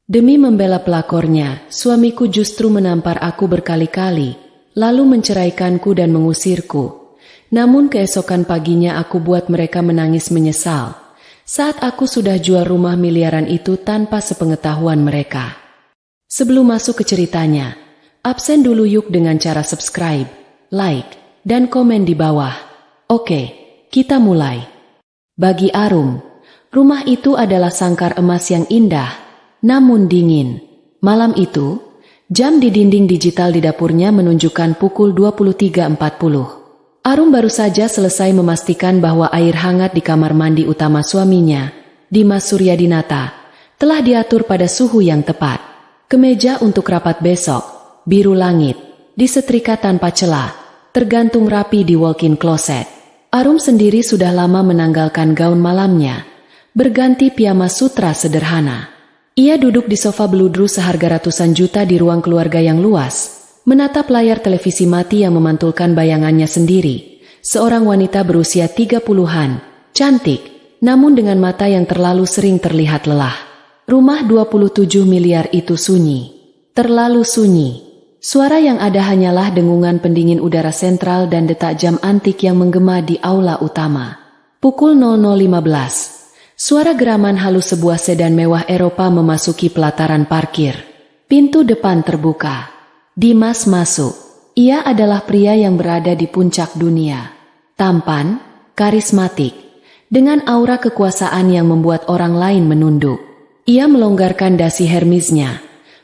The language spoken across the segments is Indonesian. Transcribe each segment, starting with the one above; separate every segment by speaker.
Speaker 1: Demi membela pelakornya, suamiku justru menampar aku berkali-kali, lalu menceraikanku dan mengusirku. Namun keesokan paginya aku buat mereka menangis menyesal, saat aku sudah jual rumah miliaran itu tanpa sepengetahuan mereka. Sebelum masuk ke ceritanya, absen dulu yuk dengan cara subscribe, like, dan komen di bawah. Oke, kita mulai. Bagi Arum, rumah itu adalah sangkar emas yang indah, namun dingin. Malam itu, jam di dinding digital di dapurnya menunjukkan pukul 23.40. Arum baru saja selesai memastikan bahwa air hangat di kamar mandi utama suaminya, Dimas Suryadinata, telah diatur pada suhu yang tepat. Kemeja untuk rapat besok, biru langit, disetrika tanpa celah, tergantung rapi di walk-in closet. Arum sendiri sudah lama menanggalkan gaun malamnya, berganti piyama sutra sederhana. Ia duduk di sofa beludru seharga ratusan juta di ruang keluarga yang luas, menatap layar televisi mati yang memantulkan bayangannya sendiri. Seorang wanita berusia 30-an, cantik, namun dengan mata yang terlalu sering terlihat lelah. Rumah 27 miliar itu sunyi. Terlalu sunyi. Suara yang ada hanyalah dengungan pendingin udara sentral dan detak jam antik yang menggema di aula utama. Pukul 00.15. Suara geraman halus sebuah sedan mewah Eropa memasuki pelataran parkir. Pintu depan terbuka. Dimas masuk. Ia adalah pria yang berada di puncak dunia. Tampan, karismatik, dengan aura kekuasaan yang membuat orang lain menunduk. Ia melonggarkan dasi Hermesnya,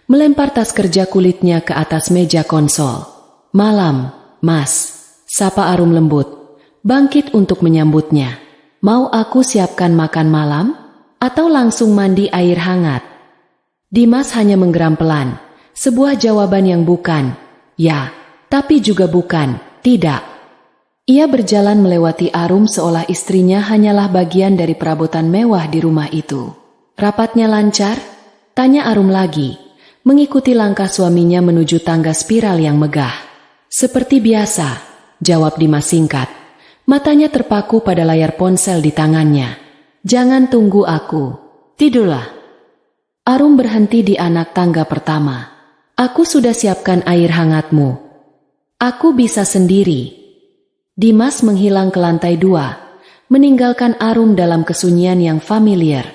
Speaker 1: melempar tas kerja kulitnya ke atas meja konsol. "Malam, Mas," sapa Arum lembut, bangkit untuk menyambutnya. "Mau aku siapkan makan malam? Atau langsung mandi air hangat?" Dimas hanya menggeram pelan, sebuah jawaban yang bukan ya, tapi juga bukan tidak. Ia berjalan melewati Arum seolah istrinya hanyalah bagian dari perabotan mewah di rumah itu. "Rapatnya lancar?" tanya Arum lagi, mengikuti langkah suaminya menuju tangga spiral yang megah. "Seperti biasa," jawab Dimas singkat. Matanya terpaku pada layar ponsel di tangannya. "Jangan tunggu aku. Tidurlah." Arum berhenti di anak tangga pertama. "Aku sudah siapkan air hangatmu. Aku bisa sendiri." Dimas menghilang ke lantai 2, meninggalkan Arum dalam kesunyian yang familiar.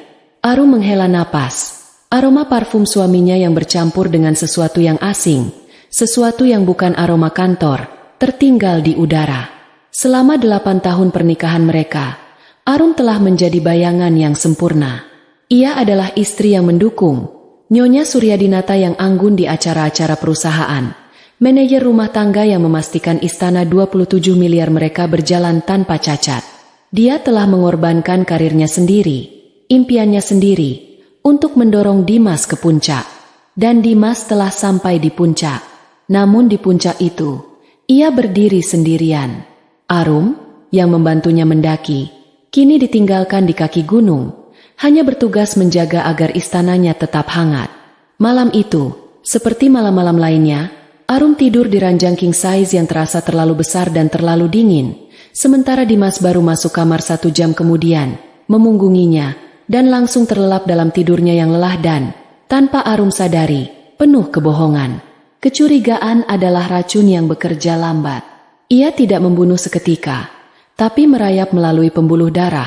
Speaker 1: Arum menghela napas. Aroma parfum suaminya yang bercampur dengan sesuatu yang asing, sesuatu yang bukan aroma kantor, tertinggal di udara. Selama 8 tahun pernikahan mereka, Arum telah menjadi bayangan yang sempurna. Ia adalah istri yang mendukung, Nyonya Suryadinata yang anggun di acara-acara perusahaan, manajer rumah tangga yang memastikan istana 27 miliar mereka berjalan tanpa cacat. Dia telah mengorbankan karirnya sendiri, impiannya sendiri, untuk mendorong Dimas ke puncak. Dan Dimas telah sampai di puncak. Namun di puncak itu, ia berdiri sendirian. Arum, yang membantunya mendaki, kini ditinggalkan di kaki gunung, hanya bertugas menjaga agar istananya tetap hangat. Malam itu, seperti malam-malam lainnya, Arum tidur di ranjang king size yang terasa terlalu besar dan terlalu dingin, sementara Dimas baru masuk kamar 1 jam kemudian, memunggunginya, dan langsung terlelap dalam tidurnya yang lelah dan, tanpa Arum sadari, penuh kebohongan. Kecurigaan adalah racun yang bekerja lambat. Ia tidak membunuh seketika, tapi merayap melalui pembuluh darah,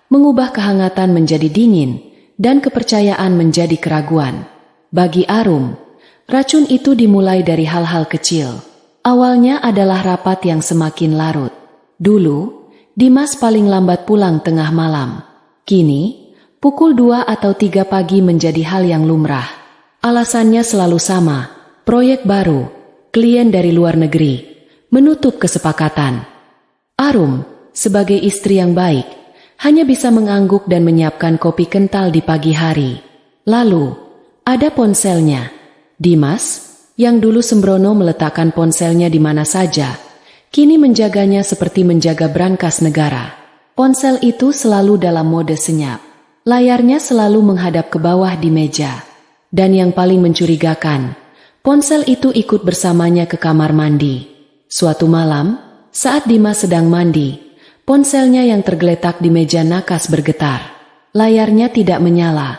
Speaker 1: mengubah kehangatan menjadi dingin, dan kepercayaan menjadi keraguan. Bagi Arum, racun itu dimulai dari hal-hal kecil. Awalnya adalah rapat yang semakin larut. Dulu, Dimas paling lambat pulang tengah malam. Kini, pukul 2 atau 3 pagi menjadi hal yang lumrah. Alasannya selalu sama, proyek baru, klien dari luar negeri, menutup kesepakatan. Arum, sebagai istri yang baik, hanya bisa mengangguk dan menyiapkan kopi kental di pagi hari. Lalu, ada ponselnya. Dimas, yang dulu sembrono meletakkan ponselnya di mana saja, kini menjaganya seperti menjaga brankas negara. Ponsel itu selalu dalam mode senyap. Layarnya selalu menghadap ke bawah di meja. Dan yang paling mencurigakan, ponsel itu ikut bersamanya ke kamar mandi. Suatu malam, saat Dimas sedang mandi, ponselnya yang tergeletak di meja nakas bergetar. Layarnya tidak menyala,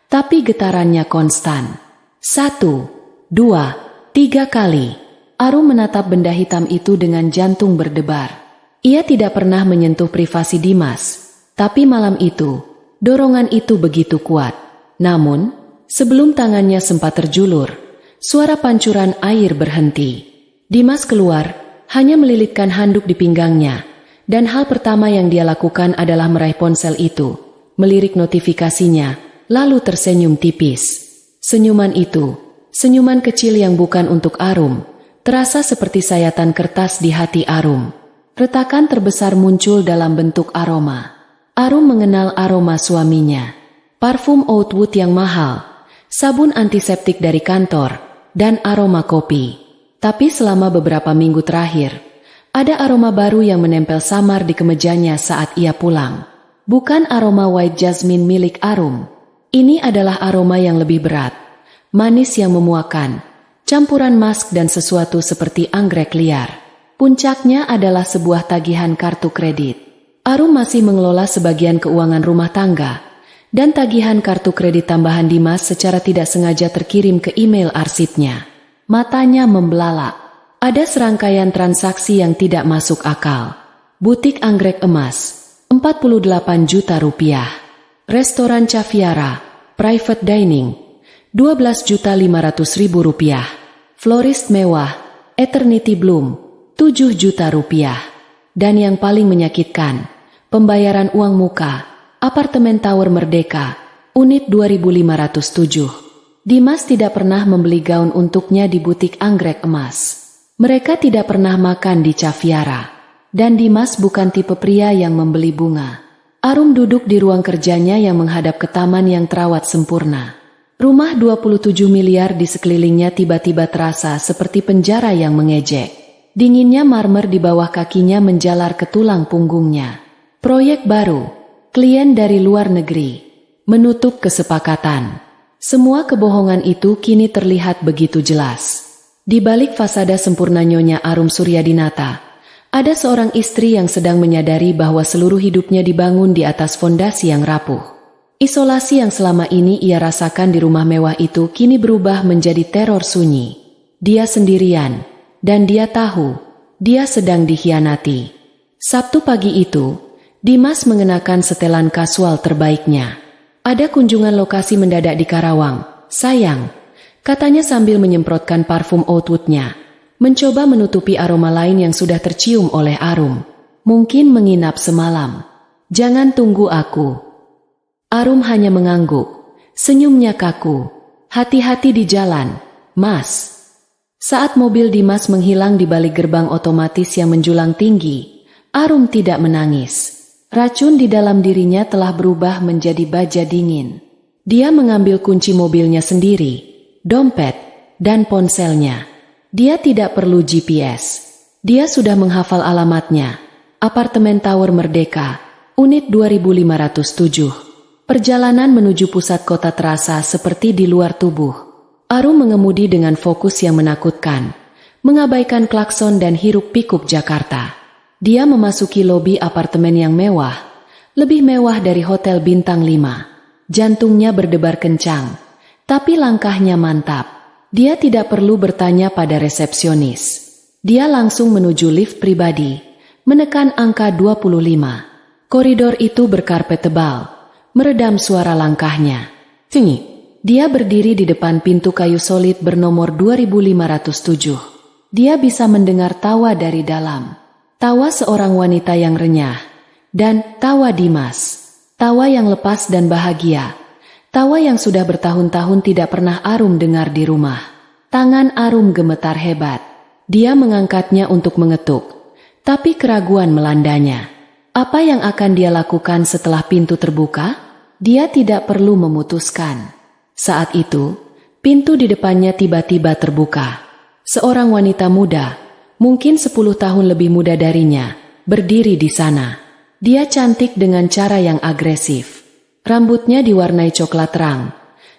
Speaker 1: tapi getarannya konstan. 1, 2, 3 kali. Arum menatap benda hitam itu dengan jantung berdebar. Ia tidak pernah menyentuh privasi Dimas, tapi malam itu, dorongan itu begitu kuat. Namun, sebelum tangannya sempat terjulur, suara pancuran air berhenti. Dimas keluar, hanya melilitkan handuk di pinggangnya, dan hal pertama yang dia lakukan adalah meraih ponsel itu, melirik notifikasinya, lalu tersenyum tipis. Senyuman itu, senyuman kecil yang bukan untuk Arum, terasa seperti sayatan kertas di hati Arum. Retakan terbesar muncul dalam bentuk aroma. Arum mengenal aroma suaminya. Parfum Oud Wood yang mahal, sabun antiseptik dari kantor, dan aroma kopi. Tapi selama beberapa minggu terakhir, ada aroma baru yang menempel samar di kemejanya saat ia pulang. Bukan aroma white jasmine milik Arum. Ini adalah aroma yang lebih berat, manis yang memuakan, campuran musk dan sesuatu seperti anggrek liar. Puncaknya adalah sebuah tagihan kartu kredit. Arum masih mengelola sebagian keuangan rumah tangga, dan tagihan kartu kredit tambahan Dimas secara tidak sengaja terkirim ke email arsipnya. Matanya membelalak. Ada serangkaian transaksi yang tidak masuk akal. Butik anggrek emas, 48 juta rupiah. Restoran Caviara, private dining, 12.500.000 rupiah. Florist mewah, Eternity Bloom, 7 juta rupiah. Dan yang paling menyakitkan, pembayaran uang muka, apartemen Tower Merdeka, unit 2507. Dimas tidak pernah membeli gaun untuknya di butik anggrek emas. Mereka tidak pernah makan di Caviara. Dan Dimas bukan tipe pria yang membeli bunga. Arum duduk di ruang kerjanya yang menghadap ke taman yang terawat sempurna. Rumah 27 miliar di sekelilingnya tiba-tiba terasa seperti penjara yang mengejek. Dinginnya marmer di bawah kakinya menjalar ke tulang punggungnya. Proyek baru, klien dari luar negeri, menutup kesepakatan. Semua kebohongan itu kini terlihat begitu jelas. Di balik fasada sempurna Nyonya Arum Suryadinata, ada seorang istri yang sedang menyadari bahwa seluruh hidupnya dibangun di atas fondasi yang rapuh. Isolasi yang selama ini ia rasakan di rumah mewah itu kini berubah menjadi teror sunyi. Dia sendirian, dan dia tahu, dia sedang dikhianati. Sabtu pagi itu, Dimas mengenakan setelan kasual terbaiknya. Ada kunjungan lokasi mendadak di Karawang, sayang, katanya sambil menyemprotkan parfum Oud Wood-nya, mencoba menutupi aroma lain yang sudah tercium oleh Arum. Mungkin menginap semalam. Jangan tunggu aku. Arum hanya mengangguk, senyumnya kaku. Hati-hati di jalan, Mas. Saat mobil Dimas menghilang di balik gerbang otomatis yang menjulang tinggi, Arum tidak menangis. Racun di dalam dirinya telah berubah menjadi baja dingin. Dia mengambil kunci mobilnya sendiri, dompet, dan ponselnya. Dia tidak perlu GPS. Dia sudah menghafal alamatnya. Apartemen Tower Merdeka, unit 2507. Perjalanan menuju pusat kota terasa seperti di luar tubuh. Arum mengemudi dengan fokus yang menakutkan, mengabaikan klakson dan hiruk pikuk Jakarta. Dia memasuki lobi apartemen yang mewah, lebih mewah dari hotel bintang 5. Jantungnya berdebar kencang, tapi langkahnya mantap. Dia tidak perlu bertanya pada resepsionis. Dia langsung menuju lift pribadi, menekan angka 25. Koridor itu berkarpet tebal, meredam suara langkahnya. Tinggi. Dia berdiri di depan pintu kayu solid bernomor 2507. Dia bisa mendengar tawa dari dalam. Tawa seorang wanita yang renyah, dan tawa Dimas. Tawa yang lepas dan bahagia. Tawa yang sudah bertahun-tahun tidak pernah Arum dengar di rumah. Tangan Arum gemetar hebat. Dia mengangkatnya untuk mengetuk, tapi keraguan melandanya. Apa yang akan dia lakukan setelah pintu terbuka? Dia tidak perlu memutuskan. Saat itu, pintu di depannya tiba-tiba terbuka. Seorang wanita muda, mungkin 10 tahun lebih muda darinya, berdiri di sana. Dia cantik dengan cara yang agresif. Rambutnya diwarnai coklat terang.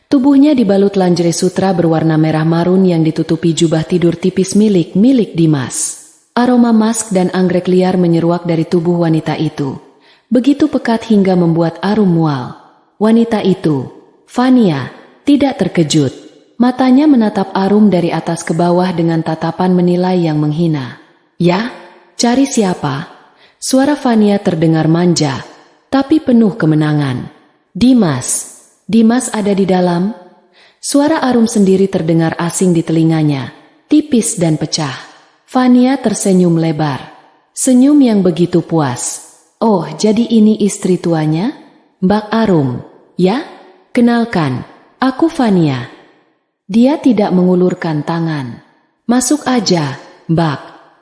Speaker 1: Tubuhnya dibalut lingerie sutra berwarna merah marun yang ditutupi jubah tidur tipis milik Dimas. Aroma musk dan anggrek liar menyeruak dari tubuh wanita itu. Begitu pekat hingga membuat Arum mual. Wanita itu, Fania tidak terkejut. Matanya menatap Arum dari atas ke bawah dengan tatapan menilai yang menghina. Ya, cari siapa? Suara Fania terdengar manja, tapi penuh kemenangan. Dimas ada di dalam? Suara Arum sendiri terdengar asing di telinganya, tipis dan pecah. Fania tersenyum lebar. Senyum yang begitu puas. Oh, jadi ini istri tuanya? Mbak Arum, ya? Kenalkan, aku Fania. Dia tidak mengulurkan tangan. Masuk aja, Mbak,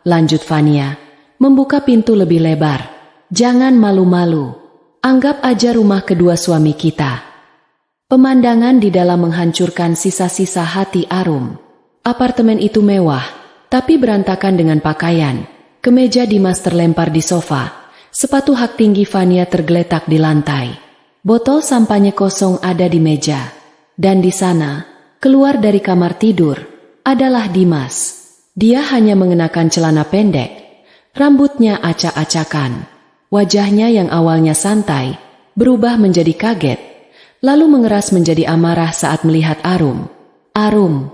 Speaker 1: lanjut Fania, membuka pintu lebih lebar. Jangan malu-malu. Anggap aja rumah kedua suami kita. Pemandangan di dalam menghancurkan sisa-sisa hati Arum. Apartemen itu mewah, tapi berantakan dengan pakaian. Kemeja Dimas terlempar di sofa. Sepatu hak tinggi Fania tergeletak di lantai. Botol sampahnya kosong ada di meja. Dan di sana, keluar dari kamar tidur, adalah Dimas. Dia hanya mengenakan celana pendek. Rambutnya acak-acakan. Wajahnya yang awalnya santai, berubah menjadi kaget. Lalu mengeras menjadi amarah saat melihat Arum. Arum,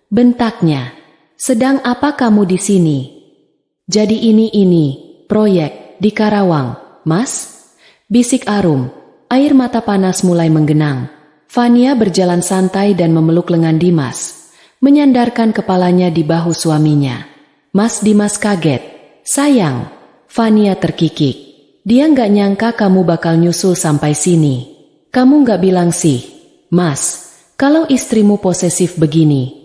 Speaker 1: bentaknya. Sedang apa kamu di sini? Jadi ini, proyek di Karawang, Mas? Bisik Arum, air mata panas mulai menggenang. Fania berjalan santai dan memeluk lengan Dimas, menyandarkan kepalanya di bahu suaminya. Mas Dimas kaget. Sayang, Fania terkikik. Dia nggak nyangka kamu bakal nyusul sampai sini. Kamu nggak bilang sih, Mas, kalau istrimu posesif begini.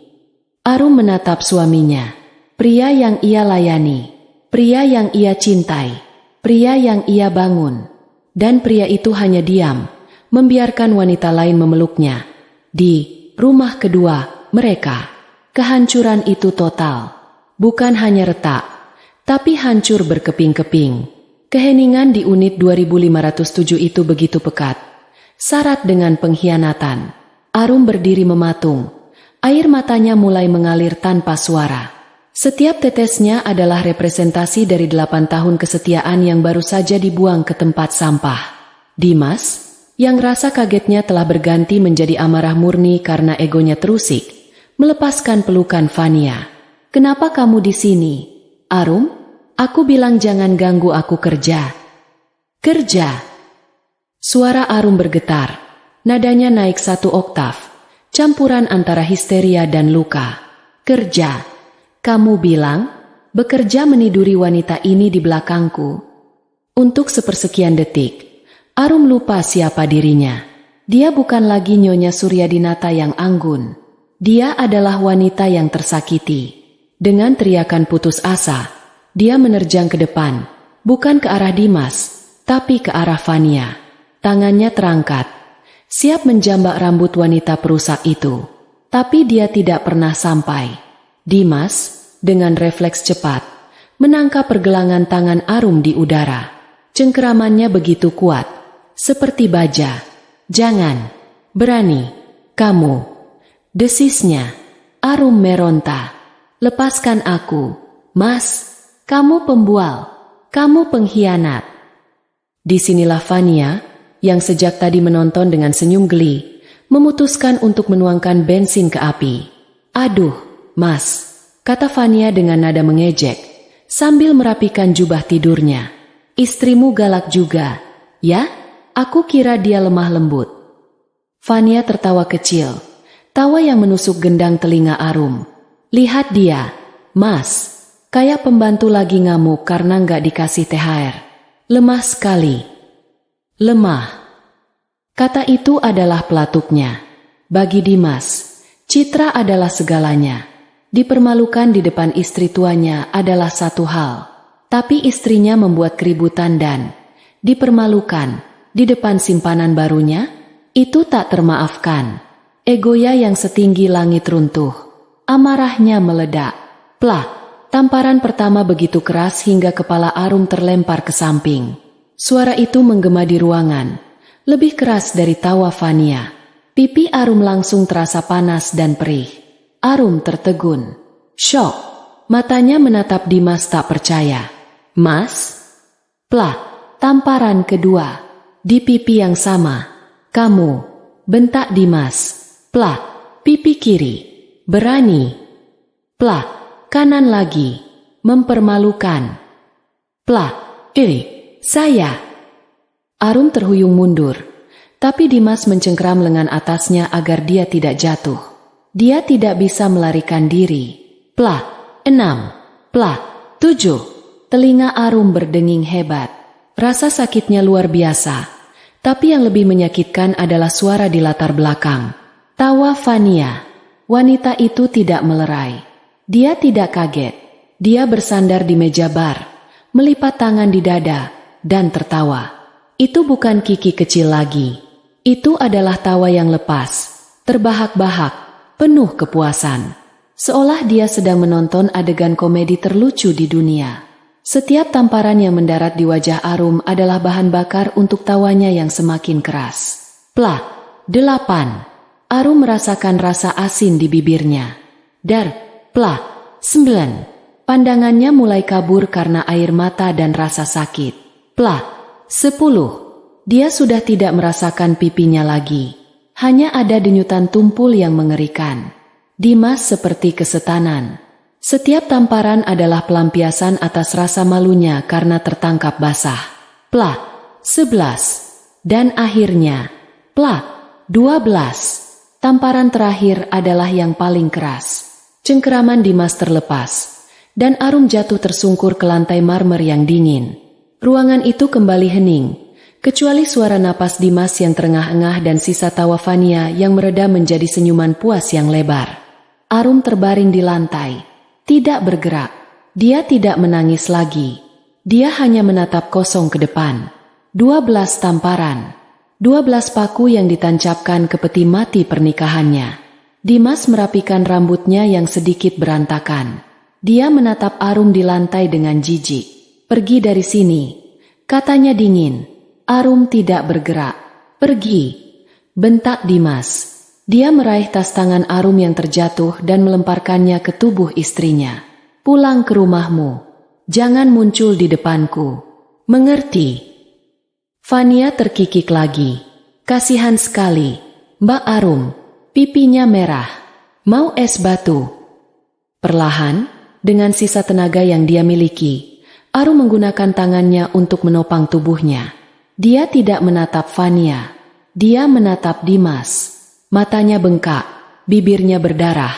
Speaker 1: Arum menatap suaminya. Pria yang ia layani, pria yang ia cintai, pria yang ia bangun. Dan pria itu hanya diam, membiarkan wanita lain memeluknya. Di rumah kedua mereka, kehancuran itu total. Bukan hanya retak, tapi hancur berkeping-keping. Keheningan di unit 2507 itu begitu pekat, syarat dengan pengkhianatan. Arum berdiri mematung. Air matanya mulai mengalir tanpa suara. Setiap tetesnya adalah representasi dari 8 tahun kesetiaan yang baru saja dibuang ke tempat sampah. Dimas, yang rasa kagetnya telah berganti menjadi amarah murni karena egonya terusik, melepaskan pelukan Fania. Kenapa kamu di sini? Arum, aku bilang jangan ganggu aku kerja. Kerja? Suara Arum bergetar. Nadanya naik 1 oktav, campuran antara histeria dan luka. Kerja? Kamu bilang, bekerja meniduri wanita ini di belakangku. Untuk sepersekian detik, Arum lupa siapa dirinya. Dia bukan lagi Nyonya Suryadinata yang anggun. Dia adalah wanita yang tersakiti. Dengan teriakan putus asa, dia menerjang ke depan, bukan ke arah Dimas, tapi ke arah Fania. Tangannya terangkat, siap menjambak rambut wanita perusak itu. Tapi dia tidak pernah sampai. Dimas, dengan refleks cepat, menangkap pergelangan tangan Arum di udara. Cengkeramannya begitu kuat, seperti baja. Jangan, berani, kamu. Desisnya, Arum meronta. Lepaskan aku, Mas, kamu pembual, kamu pengkhianat. Disinilah Fania, yang sejak tadi menonton dengan senyum geli, memutuskan untuk menuangkan bensin ke api. Aduh, Mas, kata Fania dengan nada mengejek, sambil merapikan jubah tidurnya. Istrimu galak juga, ya? Aku kira dia lemah lembut. Fania tertawa kecil, tawa yang menusuk gendang telinga Arum. Lihat dia, Mas, kayak pembantu lagi ngamuk karena nggak dikasih THR. Lemah sekali. Lemah. Kata itu adalah pelatuknya. Bagi Dimas, citra adalah segalanya. Dipermalukan di depan istri tuanya adalah satu hal, tapi istrinya membuat keributan dan dipermalukan di depan simpanan barunya, itu tak termaafkan. Egonya yang setinggi langit runtuh. Amarahnya meledak. Plak, tamparan pertama begitu keras hingga kepala Arum terlempar ke samping. Suara itu menggema di ruangan, lebih keras dari tawa Fania. Pipi Arum langsung terasa panas dan perih. Arum tertegun. Syok. Matanya menatap Dimas tak percaya. Mas? Plak. Tamparan kedua. Di pipi yang sama. Kamu. bentak Dimas. Plak, pipi kiri. Berani. Plak, kanan lagi. Mempermalukan. Plak, saya. Arum terhuyung mundur, tapi Dimas mencengkeram lengan atasnya agar dia tidak jatuh. Dia tidak bisa melarikan diri. Plak, 6. Plak, 7. Telinga Arum berdenging hebat. Rasa sakitnya luar biasa, tapi yang lebih menyakitkan adalah suara di latar belakang. Tawa Fania. Wanita itu tidak melerai. Dia tidak kaget. Dia bersandar di meja bar, melipat tangan di dada, dan tertawa. Itu bukan Kiki kecil lagi. Itu adalah tawa yang lepas, terbahak-bahak, penuh kepuasan. Seolah dia sedang menonton adegan komedi terlucu di dunia. Setiap tamparan yang mendarat di wajah Arum adalah bahan bakar untuk tawanya yang semakin keras. Plak, 8. Arum merasakan rasa asin di bibirnya. Dar, plak, 9. Pandangannya mulai kabur karena air mata dan rasa sakit. Plak, 10. Dia sudah tidak merasakan pipinya lagi. Hanya ada denyutan tumpul yang mengerikan. Dimas seperti kesetanan. Setiap tamparan adalah pelampiasan atas rasa malunya karena tertangkap basah. Plak, 11. Dan akhirnya, plak, 12. Tamparan terakhir adalah yang paling keras. Cengkeraman Dimas terlepas, dan Arum jatuh tersungkur ke lantai marmer yang dingin. Ruangan itu kembali hening, kecuali suara napas Dimas yang terengah-engah dan sisa tawa Fania yang mereda menjadi senyuman puas yang lebar. Arum terbaring di lantai, tidak bergerak. Dia tidak menangis lagi. Dia hanya menatap kosong ke depan. 12 tamparan, 12 paku yang ditancapkan ke peti mati pernikahannya. Dimas merapikan rambutnya yang sedikit berantakan. Dia menatap Arum di lantai dengan jijik. Pergi dari sini, katanya dingin. Arum tidak bergerak. Pergi, bentak Dimas. Dia meraih tas tangan Arum yang terjatuh dan melemparkannya ke tubuh istrinya. Pulang ke rumahmu. Jangan muncul di depanku. Mengerti? Fania terkikik lagi. Kasihan sekali. Mbak Arum. Pipinya merah. Mau es batu? Perlahan, dengan sisa tenaga yang dia miliki, Arum menggunakan tangannya untuk menopang tubuhnya. Dia tidak menatap Fania. Dia menatap Dimas. Matanya bengkak, bibirnya berdarah,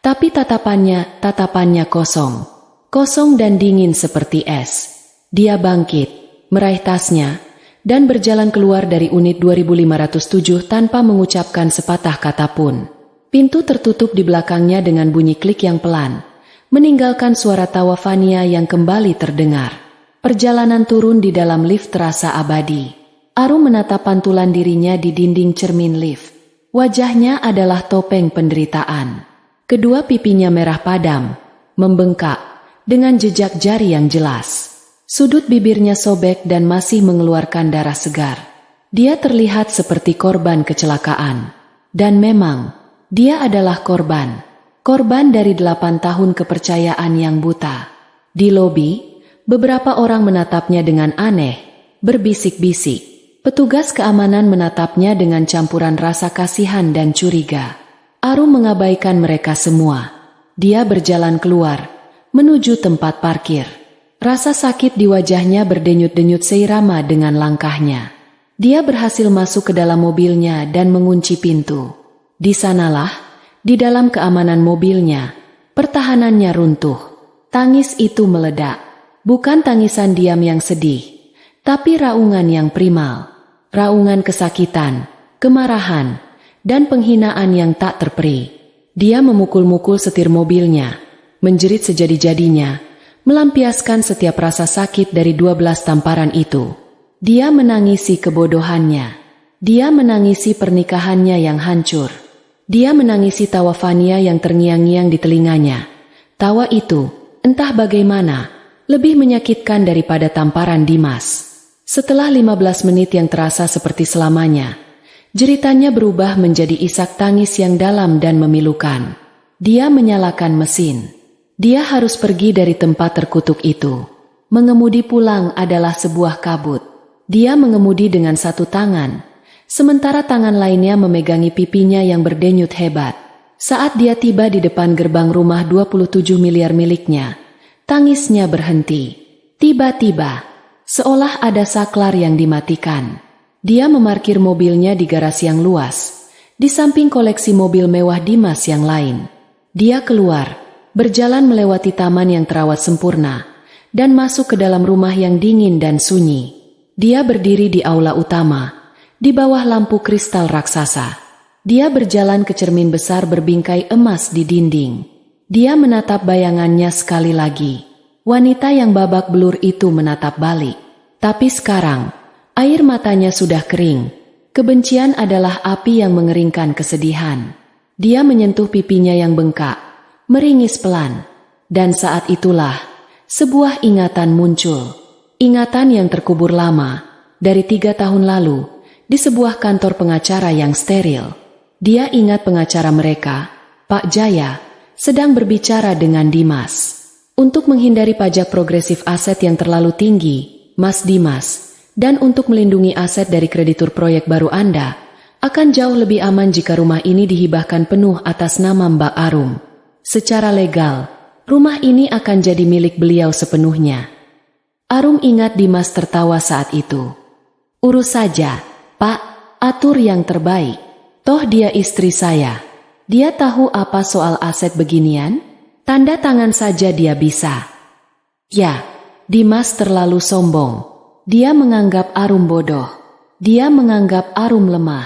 Speaker 1: tapi tatapannya kosong. Kosong dan dingin seperti es. Dia bangkit, meraih tasnya, dan berjalan keluar dari unit 2507 tanpa mengucapkan sepatah kata pun. Pintu tertutup di belakangnya dengan bunyi klik yang pelan, meninggalkan suara tawa Fania yang kembali terdengar. Perjalanan turun di dalam lift terasa abadi. Arum menatap pantulan dirinya di dinding cermin lift. Wajahnya adalah topeng penderitaan. Kedua pipinya merah padam, membengkak, dengan jejak jari yang jelas. Sudut bibirnya sobek dan masih mengeluarkan darah segar. Dia terlihat seperti korban kecelakaan. Dan memang, dia adalah korban. Korban dari 8 tahun kepercayaan yang buta. Di lobi, beberapa orang menatapnya dengan aneh, berbisik-bisik. Petugas keamanan menatapnya dengan campuran rasa kasihan dan curiga. Arum mengabaikan mereka semua. Dia berjalan keluar, menuju tempat parkir. Rasa sakit di wajahnya berdenyut-denyut seirama dengan langkahnya. Dia berhasil masuk ke dalam mobilnya dan mengunci pintu. Di sanalah, di dalam keamanan mobilnya, pertahanannya runtuh. Tangis itu meledak. Bukan tangisan diam yang sedih, tapi raungan yang primal, raungan kesakitan, kemarahan, dan penghinaan yang tak terperi. Dia memukul-mukul setir mobilnya, menjerit sejadi-jadinya, melampiaskan setiap rasa sakit dari 12 tamparan itu. Dia menangisi kebodohannya. Dia menangisi pernikahannya yang hancur. Dia menangisi tawa Fania yang terngiang-ngiang di telinganya. Tawa itu, entah bagaimana, lebih menyakitkan daripada tamparan Dimas. Setelah 15 menit yang terasa seperti selamanya, jeritannya berubah menjadi isak tangis yang dalam dan memilukan. Dia menyalakan mesin. Dia harus pergi dari tempat terkutuk itu. Mengemudi pulang adalah sebuah kabut. Dia mengemudi dengan satu tangan, sementara tangan lainnya memegangi pipinya yang berdenyut hebat. Saat dia tiba di depan gerbang rumah 27 miliar miliknya, tangisnya berhenti. Tiba-tiba, seolah ada saklar yang dimatikan. Dia memarkir mobilnya di garasi yang luas, di samping koleksi mobil mewah Dimas yang lain. Dia keluar, berjalan melewati taman yang terawat sempurna, dan masuk ke dalam rumah yang dingin dan sunyi. Dia berdiri di aula utama, di bawah lampu kristal raksasa. Dia berjalan ke cermin besar berbingkai emas di dinding. Dia menatap bayangannya sekali lagi. Wanita yang babak belur itu menatap balik. Tapi sekarang, air matanya sudah kering. Kebencian adalah api yang mengeringkan kesedihan. Dia menyentuh pipinya yang bengkak, meringis pelan. Dan saat itulah, sebuah ingatan muncul. Ingatan yang terkubur lama, dari 3 tahun lalu, di sebuah kantor pengacara yang steril. Dia ingat pengacara mereka, Pak Jaya, sedang berbicara dengan Dimas. Untuk menghindari pajak progresif aset yang terlalu tinggi, Mas Dimas, dan untuk melindungi aset dari kreditur proyek baru Anda, akan jauh lebih aman jika rumah ini dihibahkan penuh atas nama Mbak Arum. Secara legal, rumah ini akan jadi milik beliau sepenuhnya. Arum ingat Dimas tertawa saat itu. Urus saja, Pak, atur yang terbaik. Toh dia istri saya. Dia tahu apa soal aset beginian? Tanda tangan saja dia bisa. Ya, Dimas terlalu sombong. Dia menganggap Arum bodoh. Dia menganggap Arum lemah.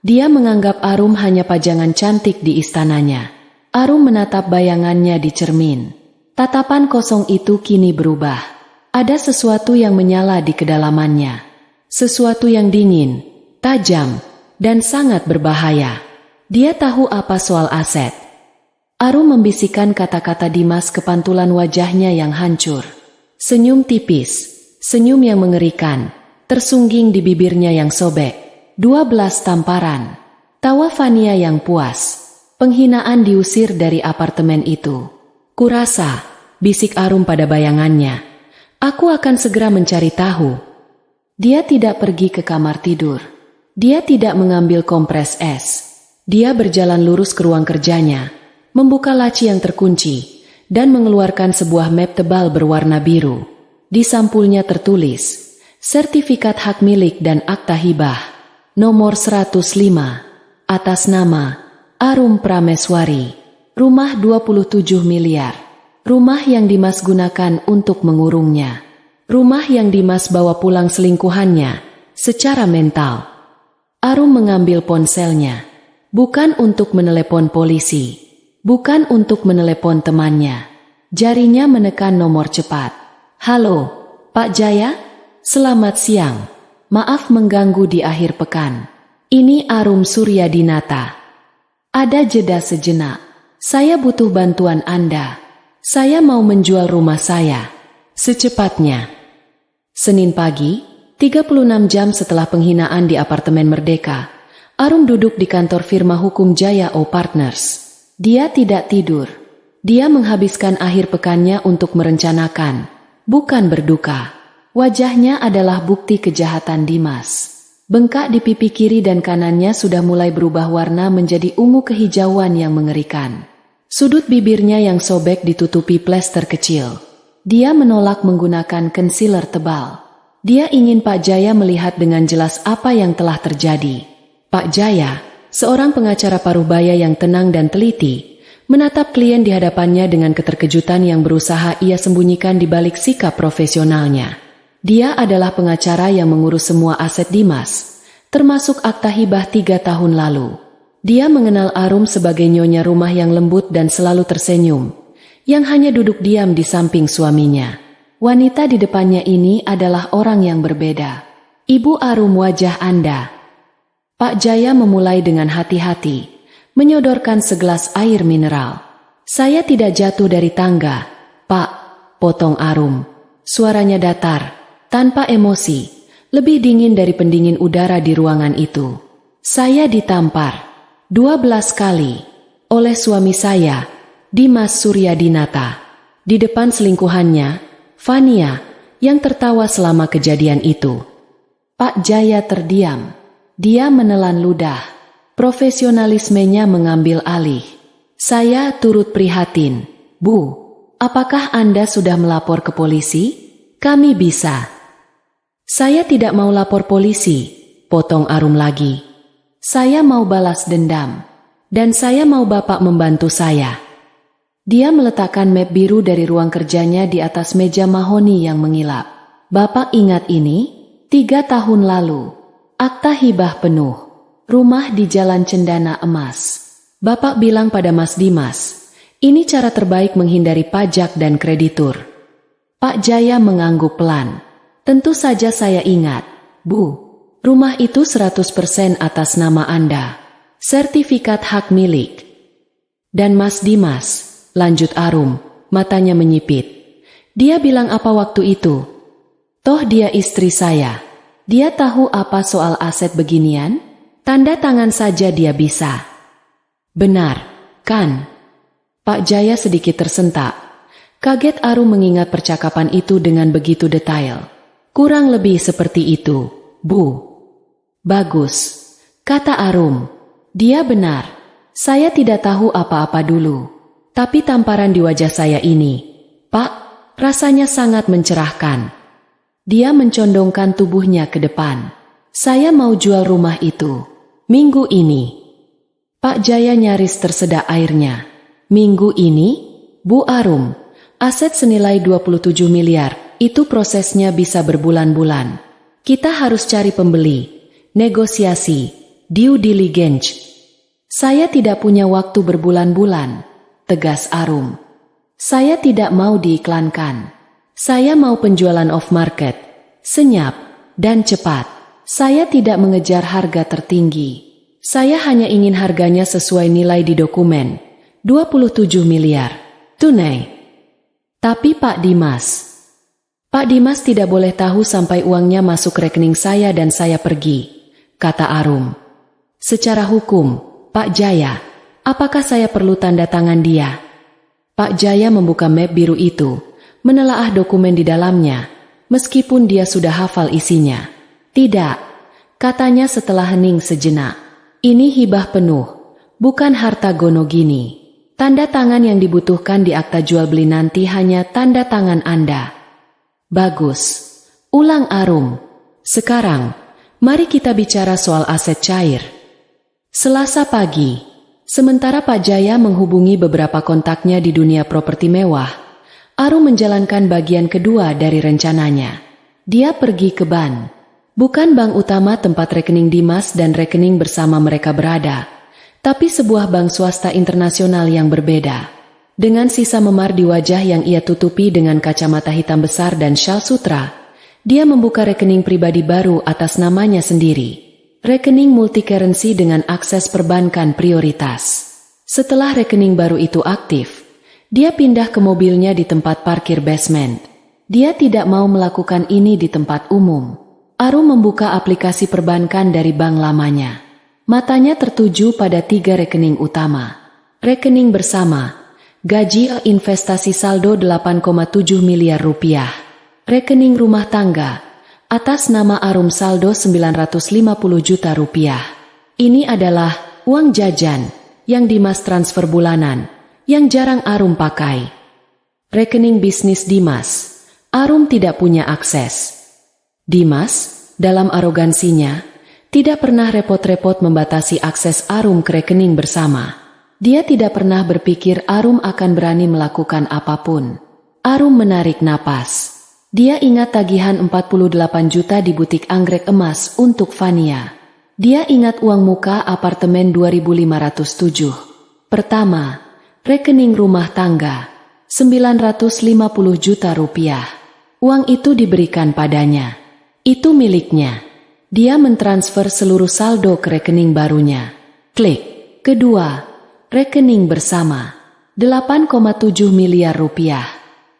Speaker 1: Dia menganggap Arum hanya pajangan cantik di istananya. Arum menatap bayangannya di cermin. Tatapan kosong itu kini berubah. Ada sesuatu yang menyala di kedalamannya. Sesuatu yang dingin, tajam, dan sangat berbahaya. Dia tahu apa soal aset. Arum membisikkan kata-kata Dimas ke pantulan wajahnya yang hancur. Senyum tipis, senyum yang mengerikan, tersungging di bibirnya yang sobek. 12 tamparan. Tawa Fania yang puas. Penghinaan diusir dari apartemen itu. Kurasa, bisik Arum pada bayangannya. Aku akan segera mencari tahu. Dia tidak pergi ke kamar tidur. Dia tidak mengambil kompres es. Dia berjalan lurus ke ruang kerjanya, membuka laci yang terkunci, dan mengeluarkan sebuah map tebal berwarna biru. Di sampulnya tertulis, sertifikat hak milik dan akta hibah, nomor 105, atas nama Arum Prameswari, rumah 27 miliar, rumah yang Dimas gunakan untuk mengurungnya, rumah yang Dimas bawa pulang selingkuhannya, secara mental. Arum mengambil ponselnya, bukan untuk menelepon polisi, bukan untuk menelepon temannya. Jarinya menekan nomor cepat. Halo, Pak Jaya? Selamat siang. Maaf mengganggu di akhir pekan. Ini Arum Suryadinata. Ada jeda sejenak. Saya butuh bantuan Anda. Saya mau menjual rumah saya. Secepatnya. Senin pagi, 36 jam setelah penghinaan di apartemen Merdeka, Arum duduk di kantor firma hukum Jaya O Partners. Dia tidak tidur. Dia menghabiskan akhir pekannya untuk merencanakan, bukan berduka. Wajahnya adalah bukti kejahatan Dimas. Bengkak di pipi kiri dan kanannya sudah mulai berubah warna menjadi ungu kehijauan yang mengerikan. Sudut bibirnya yang sobek ditutupi plester kecil. Dia menolak menggunakan concealer tebal. Dia ingin Pak Jaya melihat dengan jelas apa yang telah terjadi. Pak Jaya, seorang pengacara paruh baya yang tenang dan teliti, menatap klien di hadapannya dengan keterkejutan yang berusaha ia sembunyikan di balik sikap profesionalnya. Dia adalah pengacara yang mengurus semua aset Dimas, termasuk akta hibah 3 tahun lalu. Dia mengenal Arum sebagai nyonya rumah yang lembut dan selalu tersenyum, yang hanya duduk diam di samping suaminya. Wanita di depannya ini adalah orang yang berbeda. Ibu Arum, wajah Anda. Pak Jaya memulai dengan hati-hati, menyodorkan segelas air mineral. Saya tidak jatuh dari tangga, Pak, potong Arum. Suaranya datar, tanpa emosi, lebih dingin dari pendingin udara di ruangan itu. Saya ditampar 12 kali oleh suami saya, Dimas Suryadinata, di depan selingkuhannya, Fania, yang tertawa selama kejadian itu. Pak Jaya terdiam. Dia menelan ludah. Profesionalismenya mengambil alih. Saya turut prihatin. Bu, apakah Anda sudah melapor ke polisi? Kami bisa. Saya tidak mau lapor polisi, potong Arum lagi. Saya mau balas dendam. Dan saya mau Bapak membantu saya. Dia meletakkan map biru dari ruang kerjanya di atas meja mahoni yang mengilap. Bapak ingat ini? 3 tahun lalu. Akta hibah penuh. Rumah di Jalan Cendana Emas. Bapak bilang pada Mas Dimas, ini cara terbaik menghindari pajak dan kreditur. Pak Jaya mengangguk pelan. Tentu saja saya ingat. Bu, rumah itu 100% atas nama Anda. Sertifikat hak milik. Dan Mas Dimas, lanjut Arum, matanya menyipit. Dia bilang apa waktu itu? Toh dia istri saya. Dia tahu apa soal aset beginian? Tanda tangan saja dia bisa. Benar, kan? Pak Jaya sedikit tersentak. Kaget Arum mengingat percakapan itu dengan begitu detail. Kurang lebih seperti itu, Bu. Bagus, kata Arum. Dia benar. Saya tidak tahu apa-apa dulu. Tapi tamparan di wajah saya ini, Pak, rasanya sangat mencerahkan. Dia mencondongkan tubuhnya ke depan. Saya mau jual rumah itu. Minggu ini. Pak Jaya nyaris tersedak airnya. Minggu ini? Bu Arum, aset senilai 27 miliar, itu prosesnya bisa berbulan-bulan. Kita harus cari pembeli, negosiasi, due diligence. Saya tidak punya waktu berbulan-bulan, tegas Arum. Saya tidak mau diiklankan. Saya mau penjualan off-market, senyap, dan cepat. Saya tidak mengejar harga tertinggi. Saya hanya ingin harganya sesuai nilai di dokumen, 27 miliar, tunai. Tapi Pak Dimas tidak boleh tahu sampai uangnya masuk rekening saya dan saya pergi, kata Arum. Secara hukum, Pak Jaya, apakah saya perlu tanda tangan dia? Pak Jaya membuka map biru itu, menelaah dokumen di dalamnya, meskipun dia sudah hafal isinya. Tidak, katanya setelah hening sejenak. Ini hibah penuh, bukan harta gono gini. Tanda tangan yang dibutuhkan di akta jual beli nanti hanya tanda tangan Anda. Bagus, ulang Arum. Sekarang, mari kita bicara soal aset cair. Selasa pagi, sementara Pak Jaya menghubungi beberapa kontaknya di dunia properti mewah, Arum menjalankan bagian kedua dari rencananya. Dia pergi ke bank. Bukan bank utama tempat rekening Dimas dan rekening bersama mereka berada, tapi sebuah bank swasta internasional yang berbeda. Dengan sisa memar di wajah yang ia tutupi dengan kacamata hitam besar dan syal sutra, dia membuka rekening pribadi baru atas namanya sendiri. Rekening multi-currency dengan akses perbankan prioritas. Setelah rekening baru itu aktif, dia pindah ke mobilnya di tempat parkir basement. Dia tidak mau melakukan ini di tempat umum. Arum membuka aplikasi perbankan dari bank lamanya. Matanya tertuju pada 3 rekening utama. Rekening bersama, gaji investasi saldo 8,7 miliar rupiah. Rekening rumah tangga, atas nama Arum saldo 950 juta rupiah. Ini adalah uang jajan yang Dimas transfer bulanan, yang jarang Arum pakai. Rekening bisnis Dimas, Arum tidak punya akses. Dimas, dalam arogansinya, tidak pernah repot-repot membatasi akses Arum ke rekening bersama. Dia tidak pernah berpikir Arum akan berani melakukan apapun. Arum menarik napas. Dia ingat tagihan 48 juta di butik anggrek emas untuk Fania. Dia ingat uang muka apartemen 2507. Pertama, rekening rumah tangga, 950 juta rupiah. Uang itu diberikan padanya. Itu miliknya. Dia mentransfer seluruh saldo ke rekening barunya. Klik. Kedua, rekening bersama, 8,7 miliar rupiah.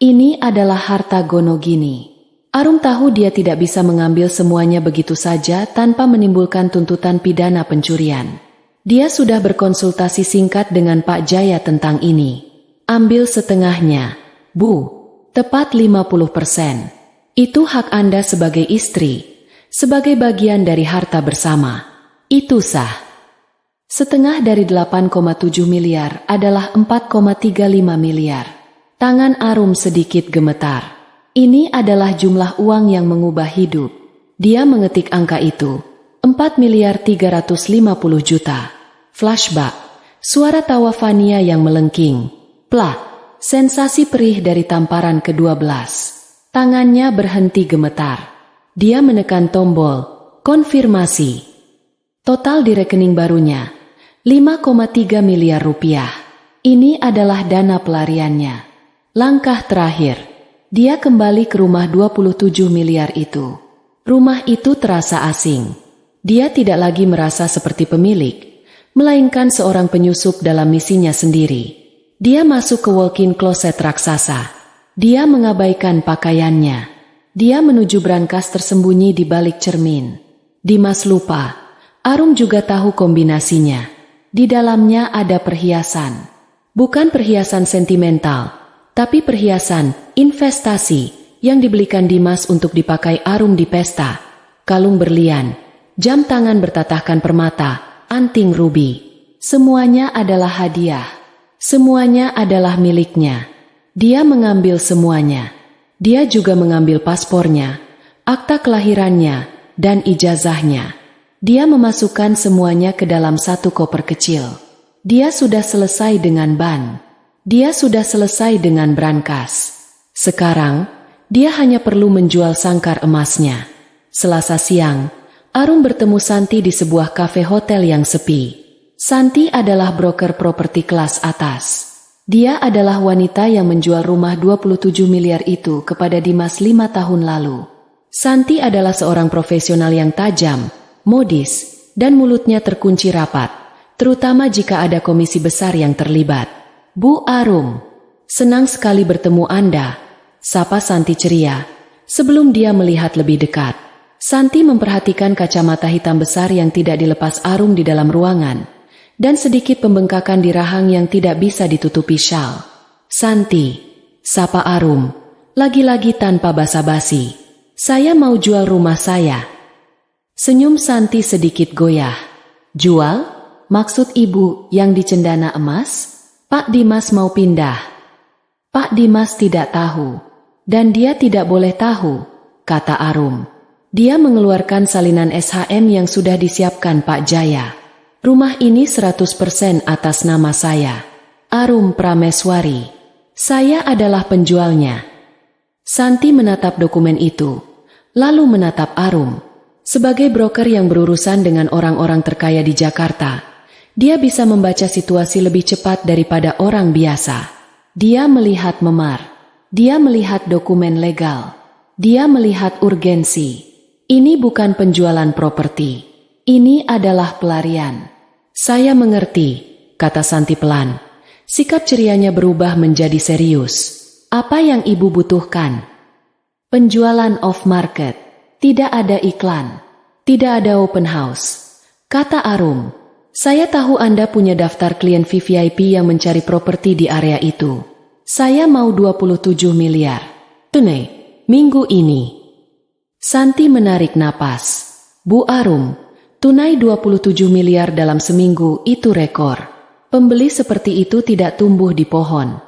Speaker 1: Ini adalah harta gono gini. Arum tahu dia tidak bisa mengambil semuanya begitu saja tanpa menimbulkan tuntutan pidana pencurian. Dia sudah berkonsultasi singkat dengan Pak Jaya tentang ini. Ambil setengahnya, Bu. Tepat 50%. Itu hak Anda sebagai istri, sebagai bagian dari harta bersama. Itu sah. Setengah dari 8,7 miliar adalah 4,35 miliar. Tangan Arum sedikit gemetar. Ini adalah jumlah uang yang mengubah hidup. Dia mengetik angka itu. 4 miliar 350 juta. Flashback. Suara tawa Fania yang melengking. Plak. Sensasi perih dari tamparan ke-12. Tangannya berhenti gemetar. Dia menekan tombol. Konfirmasi. Total di rekening barunya. 5,3 miliar rupiah. Ini adalah dana pelariannya. Langkah terakhir. Dia kembali ke rumah 27 miliar itu. Rumah itu terasa asing. Dia tidak lagi merasa seperti pemilik, melainkan seorang penyusup dalam misinya sendiri. Dia masuk ke walk-in closet raksasa. Dia mengabaikan pakaiannya. Dia menuju brankas tersembunyi di balik cermin. Dimas lupa. Arum juga tahu kombinasinya. Di dalamnya ada perhiasan. Bukan perhiasan sentimental, tapi perhiasan investasi yang dibelikan Dimas untuk dipakai Arum di pesta. Kalung berlian, jam tangan bertatahkan permata, anting rubi. Semuanya adalah hadiah. Semuanya adalah miliknya. Dia mengambil semuanya. Dia juga mengambil paspornya, akta kelahirannya, dan ijazahnya. Dia memasukkan semuanya ke dalam satu koper kecil. Dia sudah selesai dengan ban. Dia sudah selesai dengan brankas. Sekarang, dia hanya perlu menjual sangkar emasnya. Selasa siang, Arum bertemu Santi di sebuah kafe hotel yang sepi. Santi adalah broker properti kelas atas. Dia adalah wanita yang menjual rumah 27 miliar itu kepada Dimas 5 tahun lalu. Santi adalah seorang profesional yang tajam, modis, dan mulutnya terkunci rapat, terutama jika ada komisi besar yang terlibat. Bu Arum, senang sekali bertemu Anda, sapa Santi ceria, sebelum dia melihat lebih dekat. Santi memperhatikan kacamata hitam besar yang tidak dilepas Arum di dalam ruangan, dan sedikit pembengkakan di rahang yang tidak bisa ditutupi syal. Santi, sapa Arum, lagi-lagi tanpa basa-basi. Saya mau jual rumah saya. Senyum Santi sedikit goyah. Jual? Maksud ibu yang di Cendana Emas? Pak Dimas mau pindah. Pak Dimas tidak tahu. Dan dia tidak boleh tahu, kata Arum. Dia mengeluarkan salinan SHM yang sudah disiapkan Pak Jaya. Rumah ini 100% atas nama saya. Arum Prameswari. Saya adalah penjualnya. Santi menatap dokumen itu, lalu menatap Arum. Sebagai broker yang berurusan dengan orang-orang terkaya di Jakarta, dia bisa membaca situasi lebih cepat daripada orang biasa. Dia melihat memar. Dia melihat dokumen legal. Dia melihat urgensi. Ini bukan penjualan properti. Ini adalah pelarian. Saya mengerti, kata Santi pelan. Sikap cerianya berubah menjadi serius. Apa yang ibu butuhkan? Penjualan off market. Tidak ada iklan. Tidak ada open house. Kata Arum. Saya tahu Anda punya daftar klien VVIP yang mencari properti di area itu. Saya mau 27 miliar. Tunai, minggu ini. Santi menarik napas. Bu Arum, tunai 27 miliar dalam seminggu itu rekor. Pembeli seperti itu tidak tumbuh di pohon.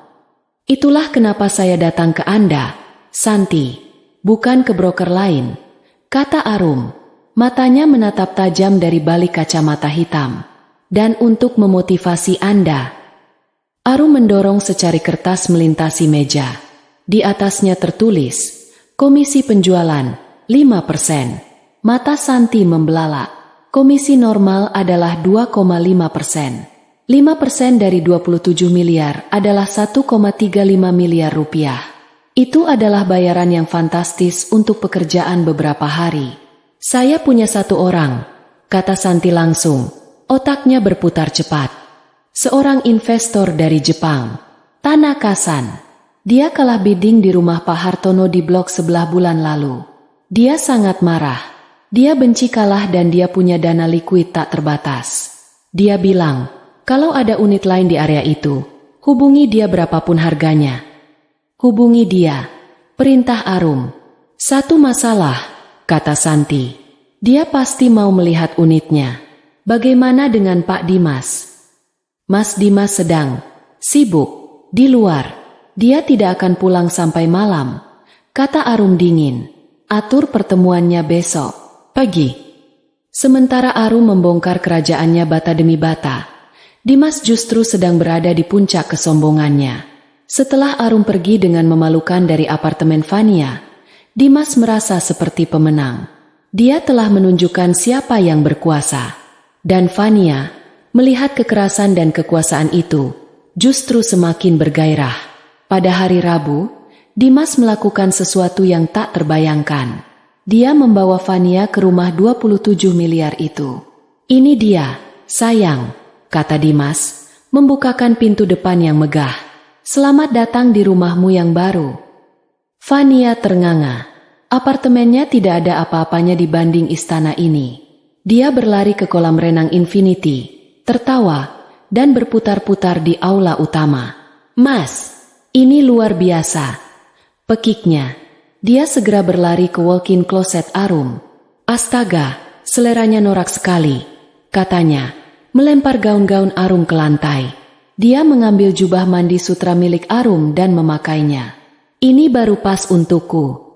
Speaker 1: Itulah kenapa saya datang ke Anda, Santi, bukan ke broker lain, kata Arum. Matanya menatap tajam dari balik kacamata hitam. Dan untuk memotivasi Anda. Arum mendorong secari kertas melintasi meja. Di atasnya tertulis, komisi penjualan, 5%. Mata Santi membelalak. Komisi normal adalah 2,5%. 5% dari 27 miliar adalah 1,35 miliar rupiah. Itu adalah bayaran yang fantastis untuk pekerjaan beberapa hari. Saya punya satu orang, kata Santi langsung. Otaknya berputar cepat. Seorang investor dari Jepang, Tanaka-san. Dia kalah bidding di rumah Pak Hartono di blok sebelah bulan lalu. Dia sangat marah. Dia benci kalah dan dia punya dana likuid tak terbatas. Dia bilang, kalau ada unit lain di area itu, hubungi dia berapapun harganya. Hubungi dia. Perintah Arum. Satu masalah, kata Santi. Dia pasti mau melihat unitnya. Bagaimana dengan Pak Dimas? Mas Dimas sedang sibuk di luar. Dia tidak akan pulang sampai malam, kata Arum dingin. Atur pertemuannya besok pagi. Sementara Arum membongkar kerajaannya bata demi bata, Dimas justru sedang berada di puncak kesombongannya. Setelah Arum pergi dengan memalukan dari apartemen Fania, Dimas merasa seperti pemenang. Dia telah menunjukkan siapa yang berkuasa. Dan Fania, melihat kekerasan dan kekuasaan itu, justru semakin bergairah. Pada hari Rabu, Dimas melakukan sesuatu yang tak terbayangkan. Dia membawa Fania ke rumah 27 miliar itu. Ini dia, sayang, kata Dimas, membukakan pintu depan yang megah. Selamat datang di rumahmu yang baru. Fania ternganga. Apartemennya tidak ada apa-apanya dibanding istana ini. Dia berlari ke kolam renang Infinity, tertawa, dan berputar-putar di aula utama. Mas, ini luar biasa, pekiknya. Dia segera berlari ke walk-in closet Arum. Astaga, seleranya norak sekali, katanya, melempar gaun-gaun Arum ke lantai. Dia mengambil jubah mandi sutra milik Arum dan memakainya. Ini baru pas untukku.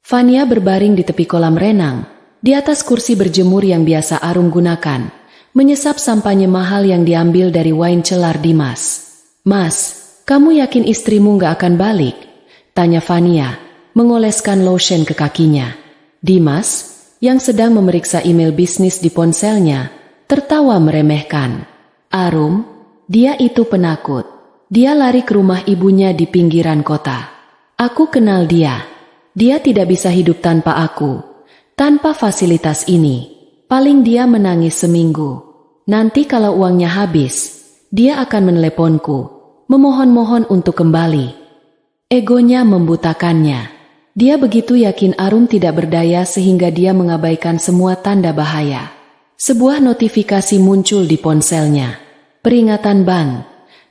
Speaker 1: Fania berbaring di tepi kolam renang, di atas kursi berjemur yang biasa Arum gunakan, menyesap sampahnya mahal yang diambil dari wine cellar Dimas. Mas, kamu yakin istrimu gak akan balik? Tanya Fania, mengoleskan lotion ke kakinya. Dimas, yang sedang memeriksa email bisnis di ponselnya, tertawa meremehkan. Arum, dia itu penakut. Dia lari ke rumah ibunya di pinggiran kota. Aku kenal dia. Dia tidak bisa hidup tanpa aku. Tanpa fasilitas ini, paling dia menangis seminggu. Nanti kalau uangnya habis, dia akan meneleponku, memohon-mohon untuk kembali. Egonya membutakannya. Dia begitu yakin Arum tidak berdaya sehingga dia mengabaikan semua tanda bahaya. Sebuah notifikasi muncul di ponselnya. Peringatan bank.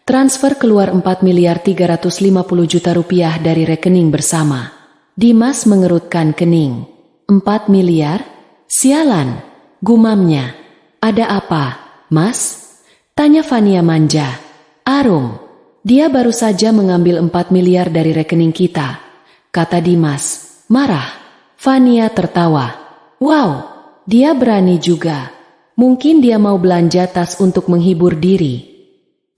Speaker 1: Transfer keluar 4 miliar 350 juta rupiah dari rekening bersama. Dimas mengerutkan kening. 4 miliar? Sialan, gumamnya. Ada apa, Mas? Tanya Fania manja. Arum, dia baru saja mengambil 4 miliar dari rekening kita, kata Dimas, marah. Fania tertawa. Wow, dia berani juga. Mungkin dia mau belanja tas untuk menghibur diri.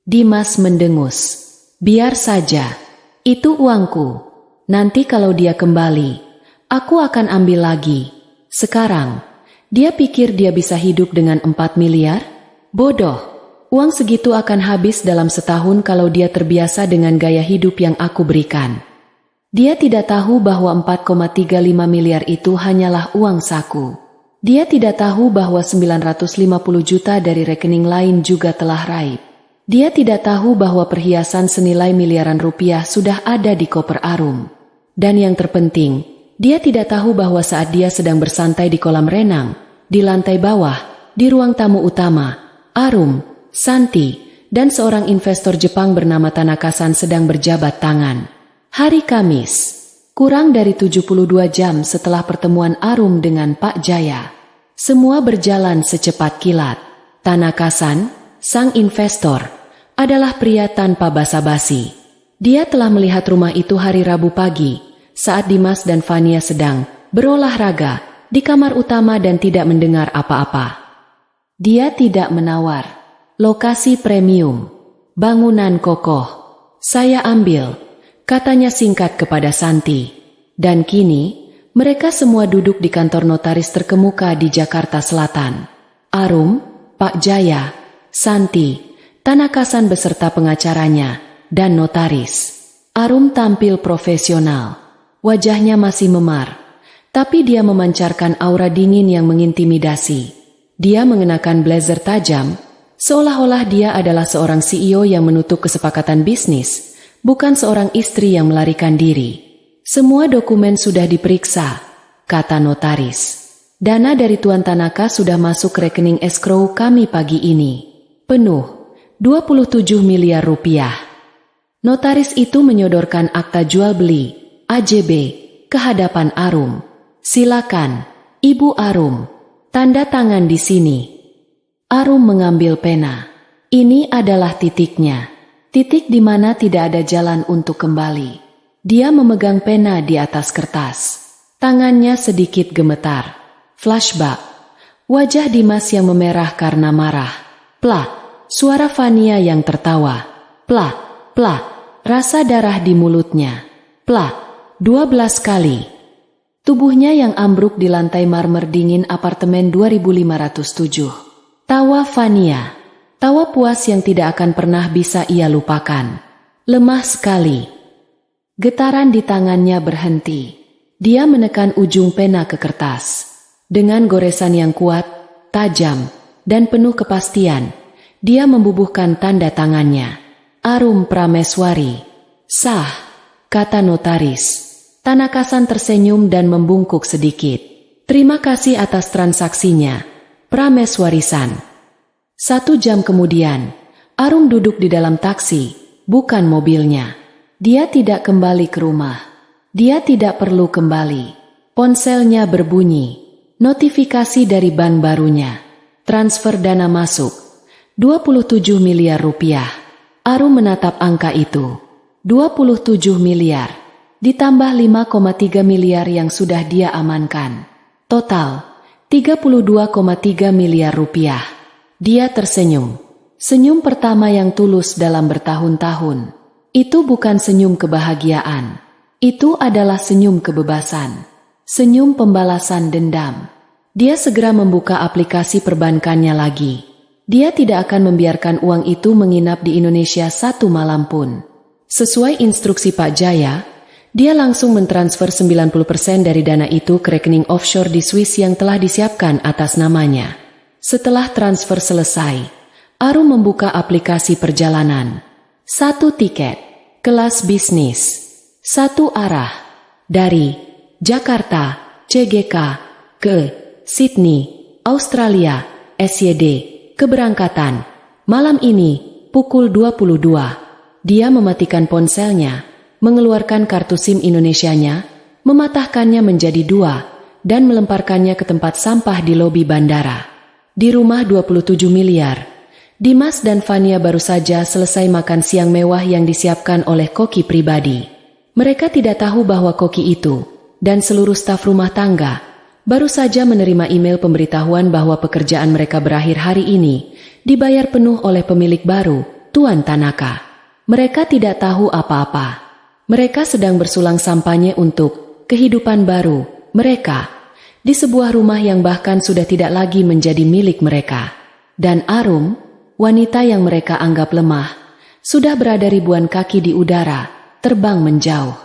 Speaker 1: Dimas mendengus. Biar saja, itu uangku. Nanti kalau dia kembali, aku akan ambil lagi. Sekarang, dia pikir dia bisa hidup dengan 4 miliar? Bodoh, uang segitu akan habis dalam setahun kalau dia terbiasa dengan gaya hidup yang aku berikan. Dia tidak tahu bahwa 4,35 miliar itu hanyalah uang saku. Dia tidak tahu bahwa 950 juta dari rekening lain juga telah raib. Dia tidak tahu bahwa perhiasan senilai miliaran rupiah sudah ada di koper Arum. Dan yang terpenting, dia tidak tahu bahwa saat dia sedang bersantai di kolam renang, di lantai bawah, di ruang tamu utama, Arum, Santi, dan seorang investor Jepang bernama Tanaka-san sedang berjabat tangan. Hari Kamis, kurang dari 72 jam setelah pertemuan Arum dengan Pak Jaya. Semua berjalan secepat kilat. Tanaka-san, sang investor, adalah pria tanpa basa-basi. Dia telah melihat rumah itu hari Rabu pagi, saat Dimas dan Fania sedang berolahraga di kamar utama dan tidak mendengar apa-apa. Dia tidak menawar. Lokasi premium, bangunan kokoh. Saya ambil, katanya singkat kepada Santi. Dan kini, mereka semua duduk di kantor notaris terkemuka di Jakarta Selatan. Arum, Pak Jaya, Santi, Tanaka-san beserta pengacaranya, dan notaris. Arum tampil profesional. Wajahnya masih memar, tapi dia memancarkan aura dingin yang mengintimidasi. Dia mengenakan blazer tajam, seolah-olah dia adalah seorang CEO yang menutup kesepakatan bisnis, bukan seorang istri yang melarikan diri. Semua dokumen sudah diperiksa, kata notaris. Dana dari Tuan Tanaka sudah masuk ke rekening escrow kami pagi ini. Penuh, 27 miliar rupiah. Notaris itu menyodorkan akta jual beli, AJB, ke hadapan Arum. Silakan, Ibu Arum, tanda tangan di sini. Arum mengambil pena. Ini adalah titiknya. Titik di mana tidak ada jalan untuk kembali. Dia memegang pena di atas kertas. Tangannya sedikit gemetar. Flashback. Wajah Dimas yang memerah karena marah. Plak. Suara Fania yang tertawa. Plak, plak. Rasa darah di mulutnya. Plak. 12 kali. Tubuhnya yang ambruk di lantai marmer dingin apartemen 2507. Tawa Fania. Tawa puas yang tidak akan pernah bisa ia lupakan. Lemah sekali. Getaran di tangannya berhenti. Dia menekan ujung pena ke kertas. Dengan goresan yang kuat, tajam, dan penuh kepastian, dia membubuhkan tanda tangannya. Arum Prameswari. Sah, kata notaris. Tanakasan tersenyum dan membungkuk sedikit. Terima kasih atas transaksinya, Prameswarisan. 1 jam kemudian, Arum duduk di dalam taksi, bukan mobilnya. Dia tidak kembali ke rumah. Dia tidak perlu kembali. Ponselnya berbunyi. Notifikasi dari bank barunya. Transfer dana masuk. 27 miliar rupiah. Arum menatap angka itu. 27 miliar. Ditambah 5,3 miliar yang sudah dia amankan. Total 32,3 miliar rupiah. Dia tersenyum. Senyum pertama yang tulus dalam bertahun-tahun. Itu bukan senyum kebahagiaan. Itu adalah senyum kebebasan. Senyum pembalasan dendam. Dia segera membuka aplikasi perbankannya lagi. Dia tidak akan membiarkan uang itu menginap di Indonesia 1 malam pun. Sesuai instruksi Pak Jaya, dia langsung mentransfer 90% dari dana itu ke rekening offshore di Swiss yang telah disiapkan atas namanya. Setelah transfer selesai, Arum membuka aplikasi perjalanan. 1 tiket, kelas bisnis, 1 arah, dari Jakarta, CGK, ke Sydney, Australia, SYD, keberangkatan, malam ini, pukul 22. Dia mematikan ponselnya, mengeluarkan kartu SIM Indonesianya, mematahkannya menjadi 2, dan melemparkannya ke tempat sampah di lobi bandara. Di rumah 27 miliar, Dimas dan Fania baru saja selesai makan siang mewah yang disiapkan oleh koki pribadi. Mereka tidak tahu bahwa koki itu, dan seluruh staf rumah tangga, baru saja menerima email pemberitahuan bahwa pekerjaan mereka berakhir hari ini, dibayar penuh oleh pemilik baru, Tuan Tanaka. Mereka tidak tahu apa-apa. Mereka sedang bersulang sampanye untuk kehidupan baru mereka di sebuah rumah yang bahkan sudah tidak lagi menjadi milik mereka. Dan Arum, wanita yang mereka anggap lemah, sudah berada ribuan kaki di udara, terbang menjauh.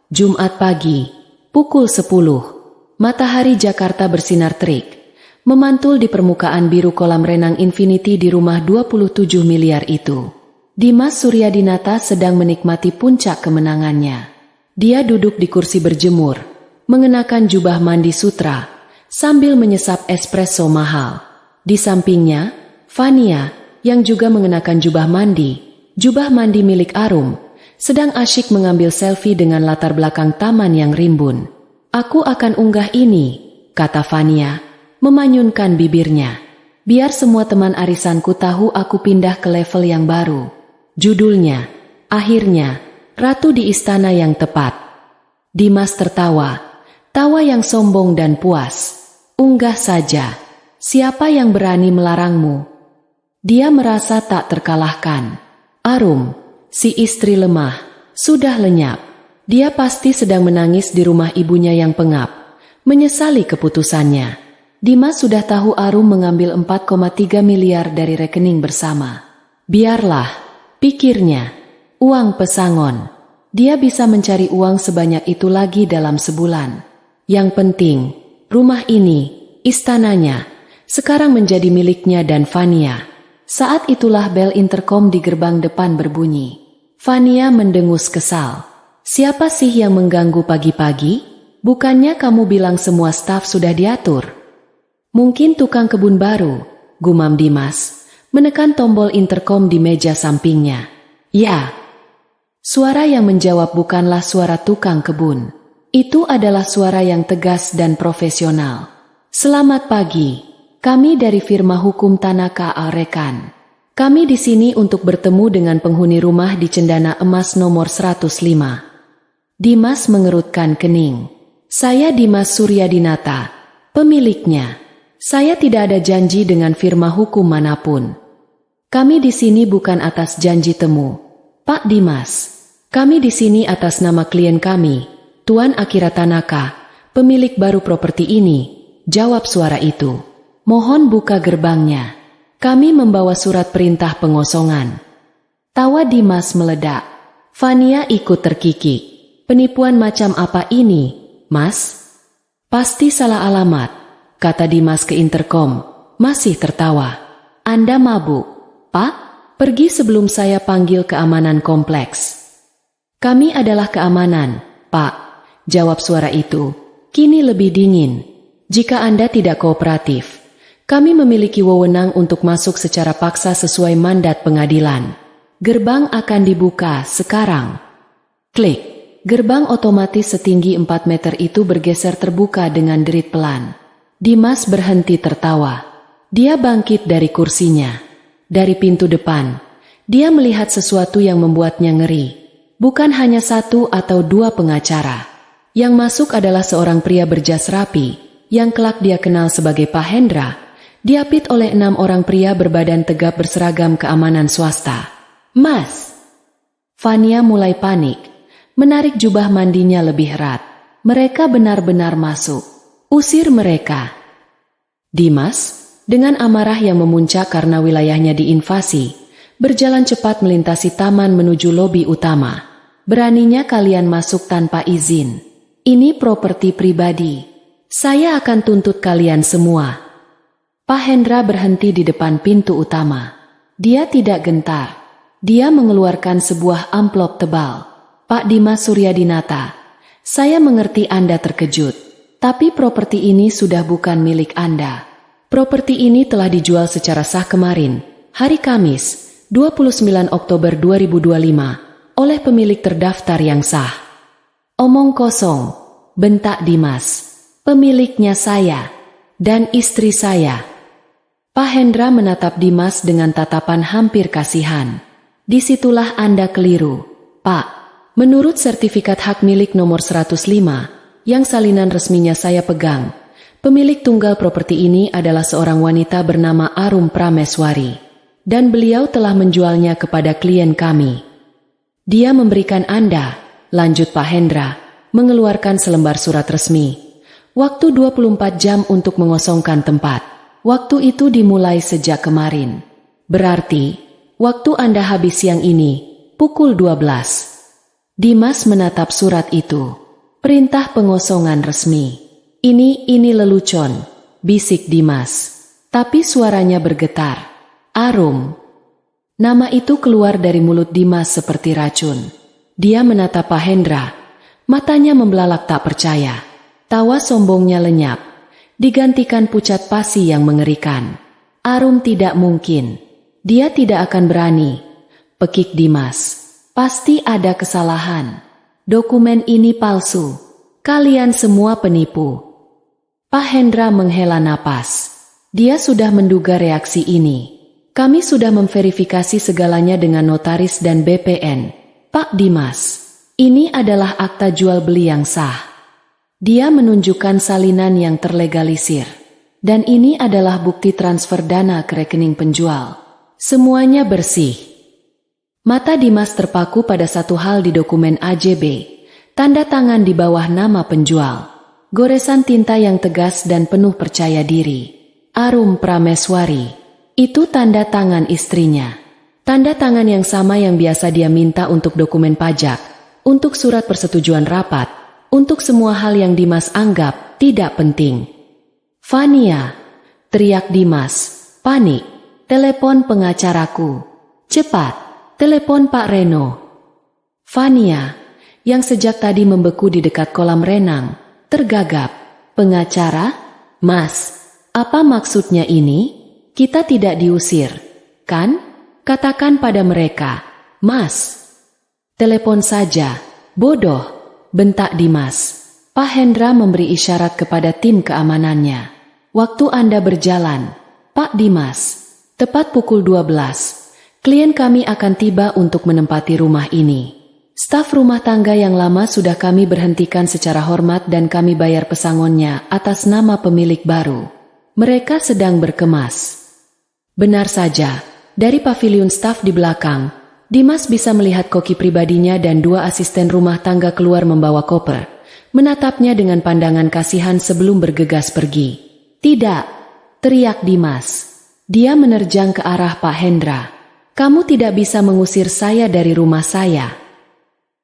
Speaker 1: Jumat pagi, pukul 10, matahari Jakarta bersinar terik, memantul di permukaan biru kolam renang Infinity di rumah 27 miliar itu. Dimas Suryadinata sedang menikmati puncak kemenangannya. Dia duduk di kursi berjemur, mengenakan jubah mandi sutra, sambil menyesap espresso mahal. Di sampingnya, Fania, yang juga mengenakan jubah mandi milik Arum, sedang asyik mengambil selfie dengan latar belakang taman yang rimbun. Aku akan unggah ini, kata Fania, memanyunkan bibirnya. Biar semua teman arisanku tahu aku pindah ke level yang baru. Judulnya, akhirnya, Ratu di Istana yang Tepat. Dimas tertawa, tawa yang sombong dan puas. Unggah saja, siapa yang berani melarangmu? Dia merasa tak terkalahkan. Arum, si istri lemah, sudah lenyap. Dia pasti sedang menangis di rumah ibunya yang pengap, menyesali keputusannya. Dimas sudah tahu Arum mengambil 4,3 miliar dari rekening bersama. Biarlah, pikirnya, uang pesangon. Dia bisa mencari uang sebanyak itu lagi dalam sebulan. Yang penting, rumah ini, istananya, sekarang menjadi miliknya dan Fania. Saat itulah bel intercom di gerbang depan berbunyi. Fania mendengus kesal. Siapa sih yang mengganggu pagi-pagi? Bukannya kamu bilang semua staf sudah diatur? Mungkin tukang kebun baru, gumam Dimas, menekan tombol intercom di meja sampingnya. Ya. Suara yang menjawab bukanlah suara tukang kebun. Itu adalah suara yang tegas dan profesional. Selamat pagi. Kami dari firma hukum Tanaka Rekan. Kami di sini untuk bertemu dengan penghuni rumah di Cendana Emas nomor 105. Dimas mengerutkan kening. Saya Dimas Suryadinata, pemiliknya. Saya tidak ada janji dengan firma hukum manapun. Kami di sini bukan atas janji temu, Pak Dimas. Kami di sini atas nama klien kami, Tuan Akira Tanaka, pemilik baru properti ini. Jawab suara itu. Mohon buka gerbangnya. Kami membawa surat perintah pengosongan. Tawa Dimas meledak. Fania ikut terkikik. Penipuan macam apa ini, Mas? Pasti salah alamat, kata Dimas ke interkom, masih tertawa. Anda mabuk, Pak? Pergi sebelum saya panggil keamanan kompleks. Kami adalah keamanan, Pak, jawab suara itu. Kini lebih dingin. Jika Anda tidak kooperatif, kami memiliki wewenang untuk masuk secara paksa sesuai mandat pengadilan. Gerbang akan dibuka sekarang. Klik. Gerbang otomatis setinggi 4 meter itu bergeser terbuka dengan derit pelan. Dimas berhenti tertawa. Dia bangkit dari kursinya. Dari pintu depan, dia melihat sesuatu yang membuatnya ngeri. Bukan hanya 1 atau 2 pengacara. Yang masuk adalah seorang pria berjas rapi, yang kelak dia kenal sebagai Pak Hendra, diapit oleh 6 orang pria berbadan tegap berseragam keamanan swasta. Mas! Fania mulai panik. Menarik jubah mandinya lebih erat. Mereka benar-benar masuk. Usir mereka. Dimas, dengan amarah yang memuncak karena wilayahnya diinvasi, berjalan cepat melintasi taman menuju lobi utama. Beraninya kalian masuk tanpa izin. Ini properti pribadi. Saya akan tuntut kalian semua. Pak Hendra berhenti di depan pintu utama. Dia tidak gentar. Dia mengeluarkan sebuah amplop tebal. Pak Dimas Suryadinata, saya mengerti Anda terkejut, tapi properti ini sudah bukan milik Anda. Properti ini telah dijual secara sah kemarin, hari Kamis, 29 Oktober 2025, oleh pemilik terdaftar yang sah. Omong kosong, bentak Dimas. Pemiliknya saya, dan istri saya. Pak Hendra menatap Dimas dengan tatapan hampir kasihan. Disitulah Anda keliru, Pak. Menurut sertifikat hak milik nomor 105, yang salinan resminya saya pegang, pemilik tunggal properti ini adalah seorang wanita bernama Arum Prameswari, dan beliau telah menjualnya kepada klien kami. Dia memberikan Anda, lanjut Pak Hendra, mengeluarkan selembar surat resmi, waktu 24 jam untuk mengosongkan tempat. Waktu itu dimulai sejak kemarin. Berarti, waktu Anda habis siang ini, pukul 12. Dimas menatap surat itu. Perintah pengosongan resmi. Ini lelucon, bisik Dimas. Tapi suaranya bergetar. Arum. Nama itu keluar dari mulut Dimas seperti racun. Dia menatap Pak Hendra. Matanya membelalak tak percaya. Tawa sombongnya lenyap. Digantikan pucat pasi yang mengerikan. Arum tidak mungkin. Dia tidak akan berani. Pekik Dimas. Pasti ada kesalahan. Dokumen ini palsu. Kalian semua penipu. Pak Hendra menghela napas. Dia sudah menduga reaksi ini. Kami sudah memverifikasi segalanya dengan notaris dan BPN. Pak Dimas, ini adalah akta jual beli yang sah. Dia menunjukkan salinan yang terlegalisir. Dan ini adalah bukti transfer dana ke rekening penjual. Semuanya bersih. Mata Dimas terpaku pada satu hal di dokumen AJB, tanda tangan di bawah nama penjual. Goresan tinta yang tegas dan penuh percaya diri. Arum Prameswari. Itu tanda tangan istrinya. Tanda tangan yang sama yang biasa dia minta untuk dokumen pajak, untuk surat persetujuan rapat, untuk semua hal yang Dimas anggap tidak penting. Fania, teriak Dimas, panik. Telepon pengacaraku. Cepat. Telepon Pak Reno. Fania, yang sejak tadi membeku di dekat kolam renang, tergagap. Pengacara? Mas, apa maksudnya ini? Kita tidak diusir, kan? Katakan pada mereka, Mas. Telepon saja, bodoh, bentak Dimas. Pak Hendra memberi isyarat kepada tim keamanannya. Waktu Anda berjalan, Pak Dimas. Tepat pukul 12, klien kami akan tiba untuk menempati rumah ini. Staf rumah tangga yang lama sudah kami berhentikan secara hormat dan kami bayar pesangonnya atas nama pemilik baru. Mereka sedang berkemas. Benar saja, dari paviliun staf di belakang, Dimas bisa melihat koki pribadinya dan 2 asisten rumah tangga keluar membawa koper, menatapnya dengan pandangan kasihan sebelum bergegas pergi. Tidak, teriak Dimas. Dia menerjang ke arah Pak Hendra. Kamu tidak bisa mengusir saya dari rumah saya.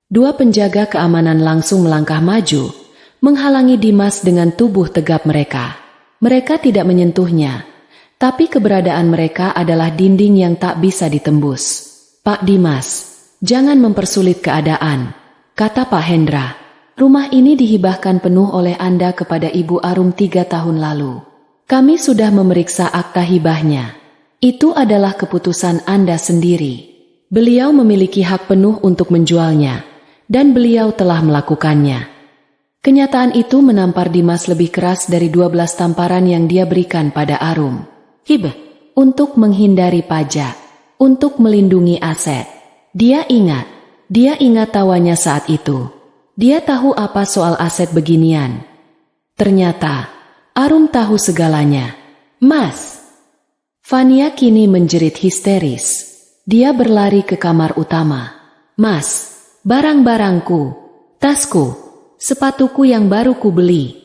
Speaker 1: 2 penjaga keamanan langsung melangkah maju, menghalangi Dimas dengan tubuh tegap mereka. Mereka tidak menyentuhnya, tapi keberadaan mereka adalah dinding yang tak bisa ditembus. Pak Dimas, jangan mempersulit keadaan, kata Pak Hendra. Rumah ini dihibahkan penuh oleh Anda kepada Ibu Arum 3 tahun lalu. Kami sudah memeriksa akta hibahnya. Itu adalah keputusan Anda sendiri. Beliau memiliki hak penuh untuk menjualnya, dan beliau telah melakukannya. Kenyataan itu menampar Dimas lebih keras dari 12 tamparan yang dia berikan pada Arum. Hibah, untuk menghindari pajak, untuk melindungi aset. Dia ingat tawanya saat itu. Dia tahu apa soal aset beginian. Ternyata, Arum tahu segalanya. Mas! Fania kini menjerit histeris. Dia berlari ke kamar utama. Mas, barang-barangku, tasku, sepatuku yang baru ku beli.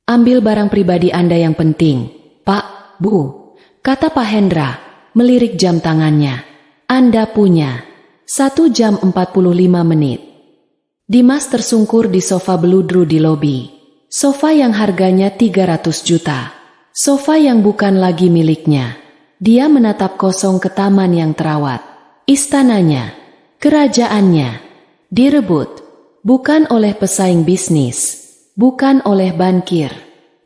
Speaker 1: Ambil barang pribadi Anda yang penting, Pak, Bu, kata Pak Hendra, melirik jam tangannya. Anda punya 1 jam 45 menit. Dimas tersungkur di sofa beludru di lobi. Sofa yang harganya 300 juta. Sofa yang bukan lagi miliknya. Dia menatap kosong ke taman yang terawat. Istananya, kerajaannya, direbut. Bukan oleh pesaing bisnis, bukan oleh bankir,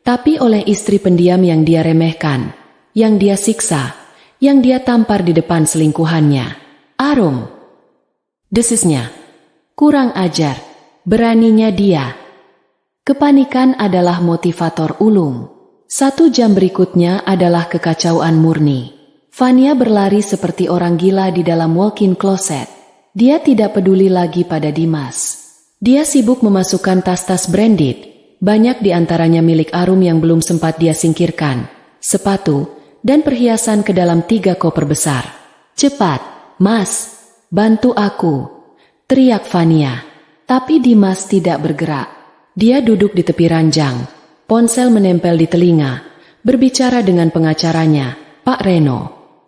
Speaker 1: tapi oleh istri pendiam yang dia remehkan, yang dia siksa, yang dia tampar di depan selingkuhannya. Arum. Desisnya. Kurang ajar, beraninya dia. Kepanikan adalah motivator ulung. 1 jam berikutnya adalah kekacauan murni. Fania berlari seperti orang gila di dalam walk-in closet. Dia tidak peduli lagi pada Dimas. Dia sibuk memasukkan tas-tas branded, banyak di antaranya milik Arum yang belum sempat dia singkirkan, sepatu, dan perhiasan ke dalam 3 koper besar. Cepat, Mas, bantu aku, teriak Fania. Tapi Dimas tidak bergerak. Dia duduk di tepi ranjang, ponsel menempel di telinga, berbicara dengan pengacaranya. Pak Reno,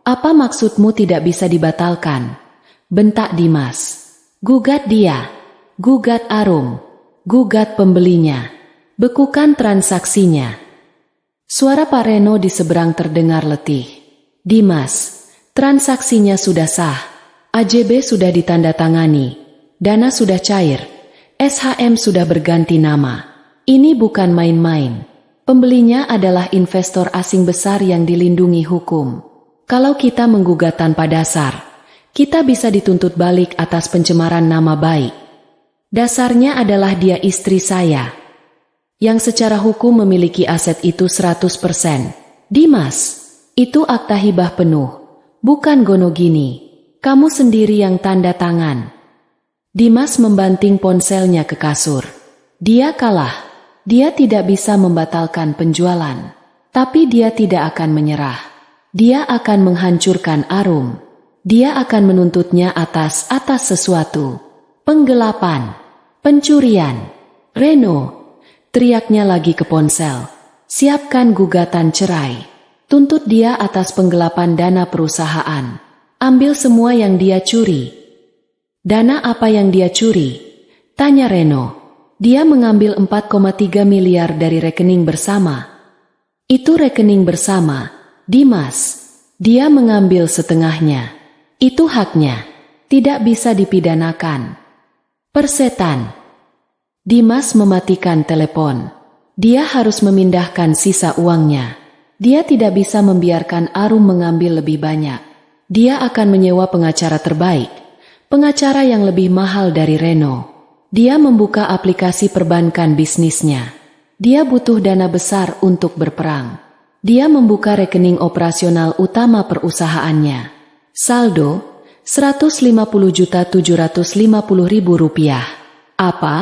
Speaker 1: apa maksudmu tidak bisa dibatalkan? Bentak Dimas. Gugat dia, gugat Arum, gugat pembelinya, bekukan transaksinya. Suara Pak Reno di seberang terdengar letih. Dimas, transaksinya sudah sah, AJB sudah ditandatangani. Dana sudah cair, SHM sudah berganti nama. Ini bukan main-main. Pembelinya adalah investor asing besar yang dilindungi hukum. Kalau kita menggugat tanpa dasar, kita bisa dituntut balik atas pencemaran nama baik. Dasarnya adalah dia istri saya, yang secara hukum memiliki aset itu 100%. Dimas, itu akta hibah penuh, bukan gonogini. Kamu sendiri yang tanda tangan. Dimas membanting ponselnya ke kasur. Dia kalah. Dia tidak bisa membatalkan penjualan. Tapi dia tidak akan menyerah. Dia akan menghancurkan Arum. Dia akan menuntutnya atas sesuatu. Penggelapan. Pencurian. Reno. Teriaknya lagi ke ponsel. Siapkan gugatan cerai. Tuntut dia atas penggelapan dana perusahaan. Ambil semua yang dia curi. Dana apa yang dia curi? Tanya Reno. Dia mengambil 4,3 miliar dari rekening bersama. Itu rekening bersama, Dimas. Dia mengambil setengahnya. Itu haknya. Tidak bisa dipidanakan. Persetan. Dimas mematikan telepon. Dia harus memindahkan sisa uangnya. Dia tidak bisa membiarkan Arum mengambil lebih banyak. Dia akan menyewa pengacara terbaik. Pengacara yang lebih mahal dari Reno. Dia membuka aplikasi perbankan bisnisnya. Dia butuh dana besar untuk berperang. Dia membuka rekening operasional utama perusahaannya. Saldo, Rp150.750.000. Apa?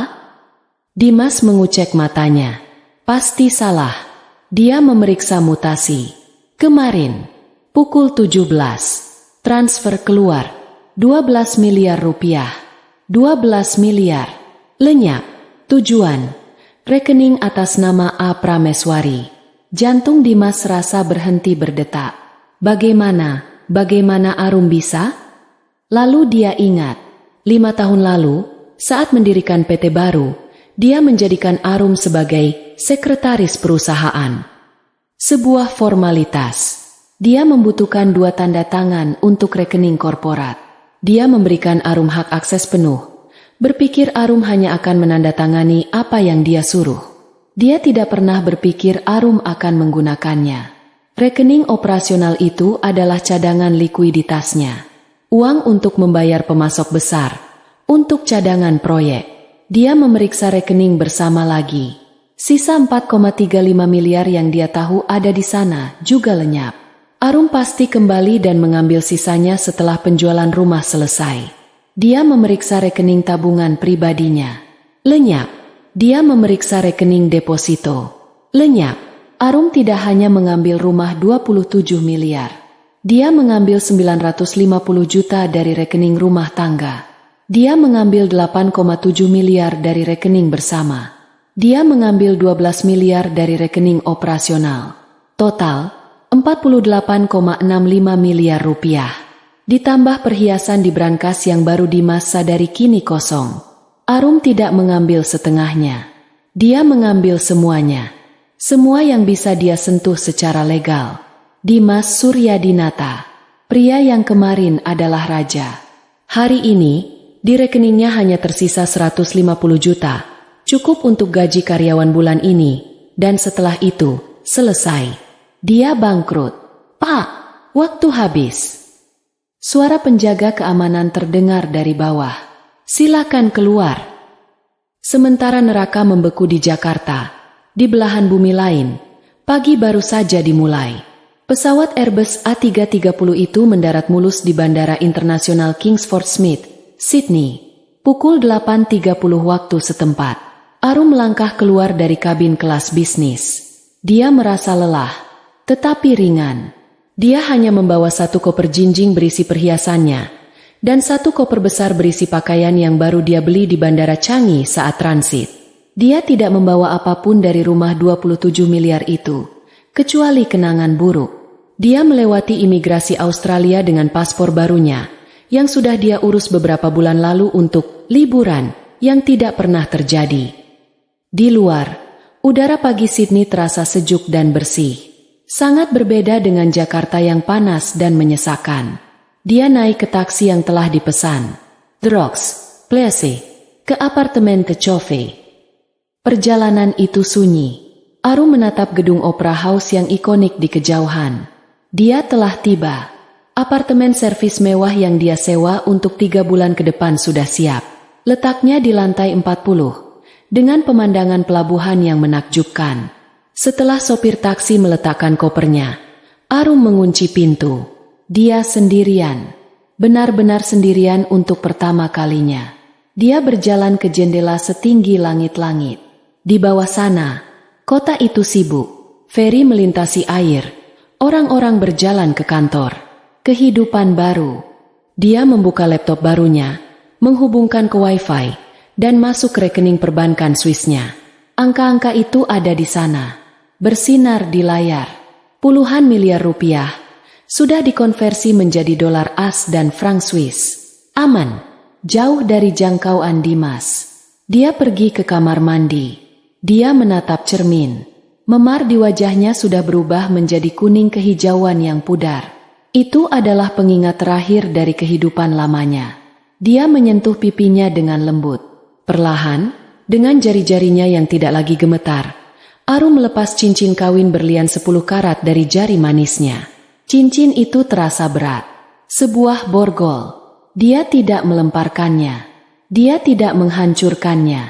Speaker 1: Dimas mengucek matanya. Pasti salah. Dia memeriksa mutasi. Kemarin, pukul 17, transfer keluar, 12 miliar rupiah. 12 miliar. Lenyap. Tujuan, rekening atas nama A. Prameswari. Jantung Dimas rasa berhenti berdetak. Bagaimana Arum bisa? Lalu dia ingat, 5 tahun lalu, saat mendirikan PT baru, dia menjadikan Arum sebagai sekretaris perusahaan. Sebuah formalitas. Dia membutuhkan 2 tanda tangan untuk rekening korporat. Dia memberikan Arum hak akses penuh. Berpikir Arum hanya akan menandatangani apa yang dia suruh. Dia tidak pernah berpikir Arum akan menggunakannya. Rekening operasional itu adalah cadangan likuiditasnya. Uang untuk membayar pemasok besar. Untuk cadangan proyek. Dia memeriksa rekening bersama lagi. Sisa 4,35 miliar yang dia tahu ada di sana juga lenyap. Arum pasti kembali dan mengambil sisanya setelah penjualan rumah selesai. Dia memeriksa rekening tabungan pribadinya. Lenyap. Dia memeriksa rekening deposito. Lenyap. Arum tidak hanya mengambil rumah 27 miliar. Dia mengambil 950 juta dari rekening rumah tangga. Dia mengambil 8,7 miliar dari rekening bersama. Dia mengambil 12 miliar dari rekening operasional. Total, 48,65 miliar rupiah. Ditambah perhiasan di brankas yang baru Dimas sadari kini kosong. Arum tidak mengambil setengahnya. Dia mengambil semuanya. Semua yang bisa dia sentuh secara legal. Dimas Suryadinata, pria yang kemarin adalah raja. Hari ini, di rekeningnya hanya tersisa 150 juta. Cukup untuk gaji karyawan bulan ini. Dan setelah itu, selesai. Dia bangkrut. Pak, waktu habis. Suara penjaga keamanan terdengar dari bawah. Silakan keluar. Sementara neraka membeku di Jakarta, di belahan bumi lain, pagi baru saja dimulai. Pesawat Airbus A330 itu mendarat mulus di Bandara Internasional Kingsford Smith, Sydney, pukul 8.30 waktu setempat. Arum melangkah keluar dari kabin kelas bisnis. Dia merasa lelah, tetapi ringan. Dia hanya membawa 1 koper jinjing berisi perhiasannya, dan 1 koper besar berisi pakaian yang baru dia beli di Bandara Changi saat transit. Dia tidak membawa apapun dari rumah 27 miliar itu, kecuali kenangan buruk. Dia melewati imigrasi Australia dengan paspor barunya, yang sudah dia urus beberapa bulan lalu untuk liburan yang tidak pernah terjadi. Di luar, udara pagi Sydney terasa sejuk dan bersih. Sangat berbeda dengan Jakarta yang panas dan menyesakan. Dia naik ke taksi yang telah dipesan. Drox, Place, ke apartemen Tecove. Perjalanan itu sunyi. Arum menatap gedung Opera House yang ikonik di kejauhan. Dia telah tiba. Apartemen servis mewah yang dia sewa untuk 3 bulan ke depan sudah siap. Letaknya di lantai 40, dengan pemandangan pelabuhan yang menakjubkan. Setelah sopir taksi meletakkan kopernya, Arum mengunci pintu. Dia sendirian, benar-benar sendirian untuk pertama kalinya. Dia berjalan ke jendela setinggi langit-langit. Di bawah sana, kota itu sibuk. Feri melintasi air. Orang-orang berjalan ke kantor. Kehidupan baru. Dia membuka laptop barunya, menghubungkan ke Wi-Fi, dan masuk ke rekening perbankan Swissnya. Angka-angka itu ada di sana, bersinar di layar. Puluhan miliar rupiah. Sudah dikonversi menjadi dolar AS dan franc Swiss. Aman, jauh dari jangkauan Dimas. Dia pergi ke kamar mandi. Dia menatap cermin. Memar di wajahnya sudah berubah menjadi kuning kehijauan yang pudar. Itu adalah pengingat terakhir dari kehidupan lamanya. Dia menyentuh pipinya dengan lembut. Perlahan, dengan jari-jarinya yang tidak lagi gemetar, Arum melepas cincin kawin berlian 10 karat dari jari manisnya. Cincin itu terasa berat. Sebuah borgol. Dia tidak melemparkannya. Dia tidak menghancurkannya.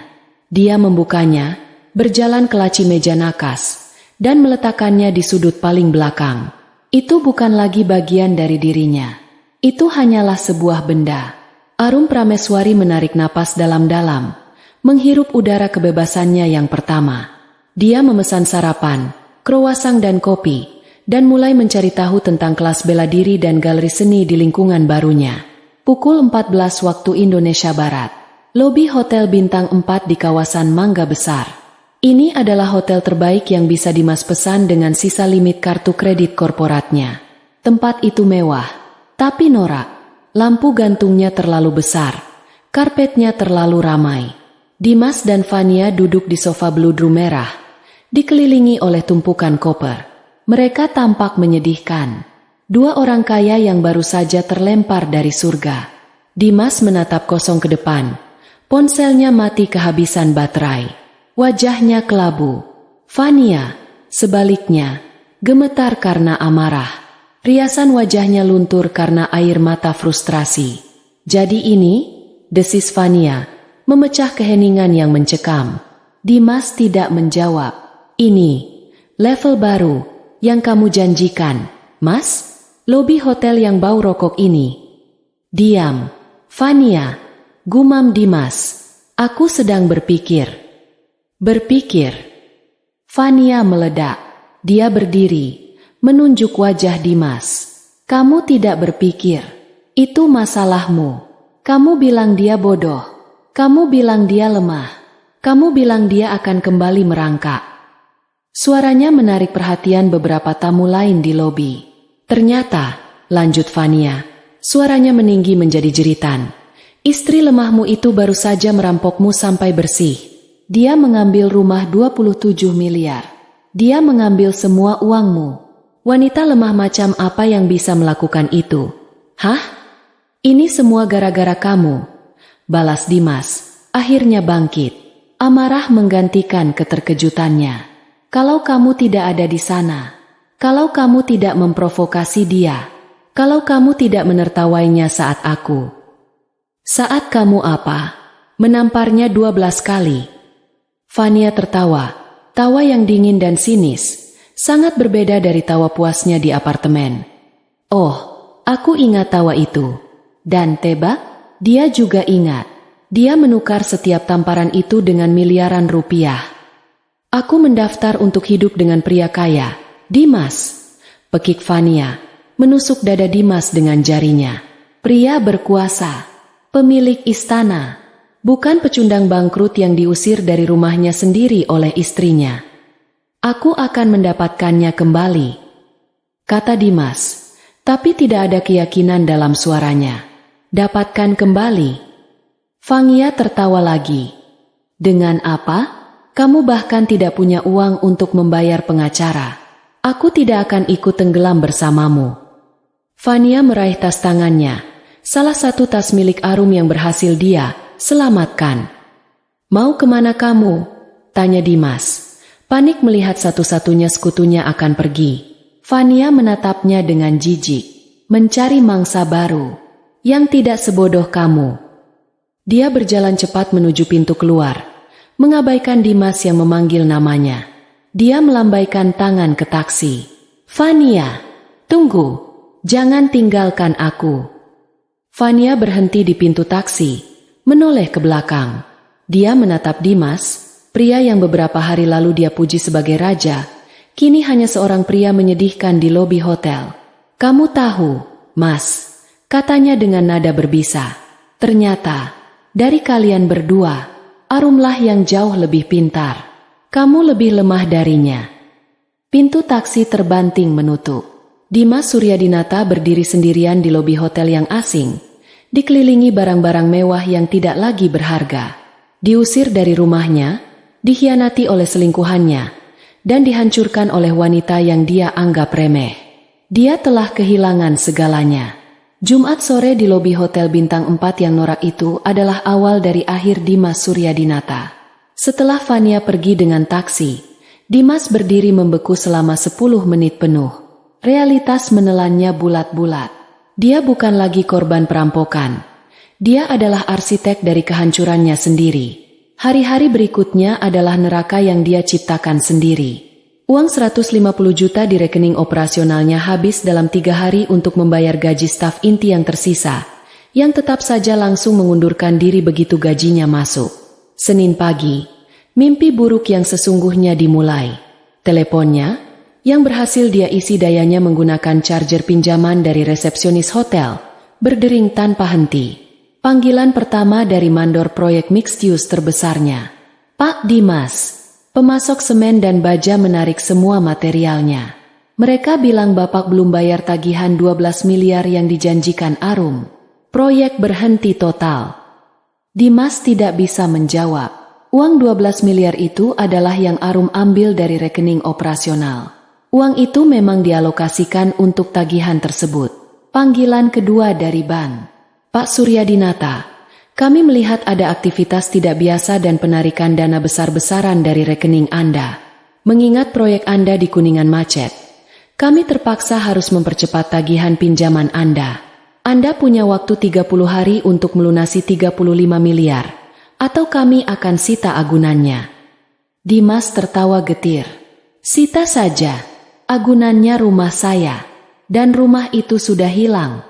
Speaker 1: Dia membukanya, berjalan ke laci meja nakas, dan meletakkannya di sudut paling belakang. Itu bukan lagi bagian dari dirinya. Itu hanyalah sebuah benda. Arum Prameswari menarik napas dalam-dalam, menghirup udara kebebasannya yang pertama. Dia memesan sarapan, kroasang dan kopi, dan mulai mencari tahu tentang kelas bela diri dan galeri seni di lingkungan barunya. Pukul 14 waktu Indonesia Barat. Lobi Hotel Bintang 4 di kawasan Mangga Besar. Ini adalah hotel terbaik yang bisa Dimas pesan dengan sisa limit kartu kredit korporatnya. Tempat itu mewah, tapi norak. Lampu gantungnya terlalu besar, karpetnya terlalu ramai. Dimas dan Fania duduk di sofa bludru merah, dikelilingi oleh tumpukan koper. Mereka tampak menyedihkan. Dua orang kaya yang baru saja terlempar dari surga. Dimas menatap kosong ke depan. Ponselnya mati kehabisan baterai. Wajahnya kelabu. Fania, sebaliknya, gemetar karena amarah. Riasan wajahnya luntur karena air mata frustrasi. Jadi ini, desis Fania, memecah keheningan yang mencekam. Dimas tidak menjawab. Ini, level baru, yang kamu janjikan, Mas? Lobi hotel yang bau rokok ini. Diam, Fania. Gumam Dimas, aku sedang berpikir. Berpikir. Fania meledak. Dia berdiri, menunjuk wajah Dimas. Kamu tidak berpikir. Itu masalahmu. Kamu bilang dia bodoh. Kamu bilang dia lemah. Kamu bilang dia akan kembali merangkak. Suaranya menarik perhatian beberapa tamu lain di lobi. Ternyata, lanjut Fania, suaranya meninggi menjadi jeritan. Istri lemahmu itu baru saja merampokmu sampai bersih. Dia mengambil rumah 27 miliar. Dia mengambil semua uangmu. Wanita lemah macam apa yang bisa melakukan itu? Hah? Ini semua gara-gara kamu. Balas Dimas, akhirnya bangkit. Amarah menggantikan keterkejutannya. Kalau kamu tidak ada di sana. Kalau kamu tidak memprovokasi dia. Kalau kamu tidak menertawainya saat aku. Saat kamu apa? Menamparnya 12 kali. Fania tertawa, tawa yang dingin dan sinis, sangat berbeda dari tawa puasnya di apartemen. Oh, aku ingat tawa itu. Dan tebak, dia juga ingat. Dia menukar setiap tamparan itu dengan miliaran rupiah. Aku mendaftar untuk hidup dengan pria kaya, Dimas. Pekik Fania, menusuk dada Dimas dengan jarinya. Pria berkuasa. Pemilik istana, bukan pecundang bangkrut yang diusir dari rumahnya sendiri oleh istrinya. Aku akan mendapatkannya kembali, kata Dimas, tapi tidak ada keyakinan dalam suaranya. Dapatkan kembali? Fania tertawa lagi. Dengan apa? Kamu bahkan tidak punya uang untuk membayar pengacara. Aku tidak akan ikut tenggelam bersamamu. Fania meraih tas tangannya. Salah satu tas milik Arum yang berhasil dia selamatkan. Mau kemana kamu? Tanya Dimas. Panik melihat satu-satunya sekutunya akan pergi. Fania menatapnya dengan jijik. Mencari mangsa baru. Yang tidak sebodoh kamu. Dia berjalan cepat menuju pintu keluar. Mengabaikan Dimas yang memanggil namanya. Dia melambaikan tangan ke taksi. Fania, tunggu. Jangan tinggalkan aku. Fania berhenti di pintu taksi, menoleh ke belakang. Dia menatap Dimas, pria yang beberapa hari lalu dia puji sebagai raja, kini hanya seorang pria menyedihkan di lobi hotel. Kamu tahu, Mas, katanya dengan nada berbisa. Ternyata, dari kalian berdua, Arumlah yang jauh lebih pintar. Kamu lebih lemah darinya. Pintu taksi terbanting menutup. Dimas Suryadinata berdiri sendirian di lobi hotel yang asing, dikelilingi barang-barang mewah yang tidak lagi berharga. Diusir dari rumahnya, dikhianati oleh selingkuhannya, dan dihancurkan oleh wanita yang dia anggap remeh. Dia telah kehilangan segalanya. Jumat sore di lobi Hotel Bintang 4 yang norak itu adalah awal dari akhir Dimas Suryadinata. Setelah Fania pergi dengan taksi, Dimas berdiri membeku selama 10 menit penuh. Realitas menelannya bulat-bulat. Dia bukan lagi korban perampokan. Dia adalah arsitek dari kehancurannya sendiri. Hari-hari berikutnya adalah neraka yang dia ciptakan sendiri. Uang 150 juta di rekening operasionalnya habis dalam 3 hari untuk membayar gaji staf inti yang tersisa, yang tetap saja langsung mengundurkan diri begitu gajinya masuk. Senin pagi, mimpi buruk yang sesungguhnya dimulai. Teleponnya, yang berhasil dia isi dayanya menggunakan charger pinjaman dari resepsionis hotel, berdering tanpa henti. Panggilan pertama dari mandor proyek mixed use terbesarnya. Pak Dimas. Pemasok semen dan baja menarik semua materialnya. Mereka bilang Bapak belum bayar tagihan 12 miliar yang dijanjikan Arum. Proyek berhenti total. Dimas tidak bisa menjawab. Uang 12 miliar itu adalah yang Arum ambil dari rekening operasional. Uang itu memang dialokasikan untuk tagihan tersebut. Panggilan kedua dari bank. Pak Suryadinata. Kami melihat ada aktivitas tidak biasa dan penarikan dana besar-besaran dari rekening Anda. Mengingat proyek Anda di Kuningan macet, kami terpaksa harus mempercepat tagihan pinjaman Anda. Anda punya waktu 30 hari untuk melunasi 35 miliar, atau kami akan sita agunannya. Dimas tertawa getir. Sita saja, agunannya rumah saya, dan rumah itu sudah hilang.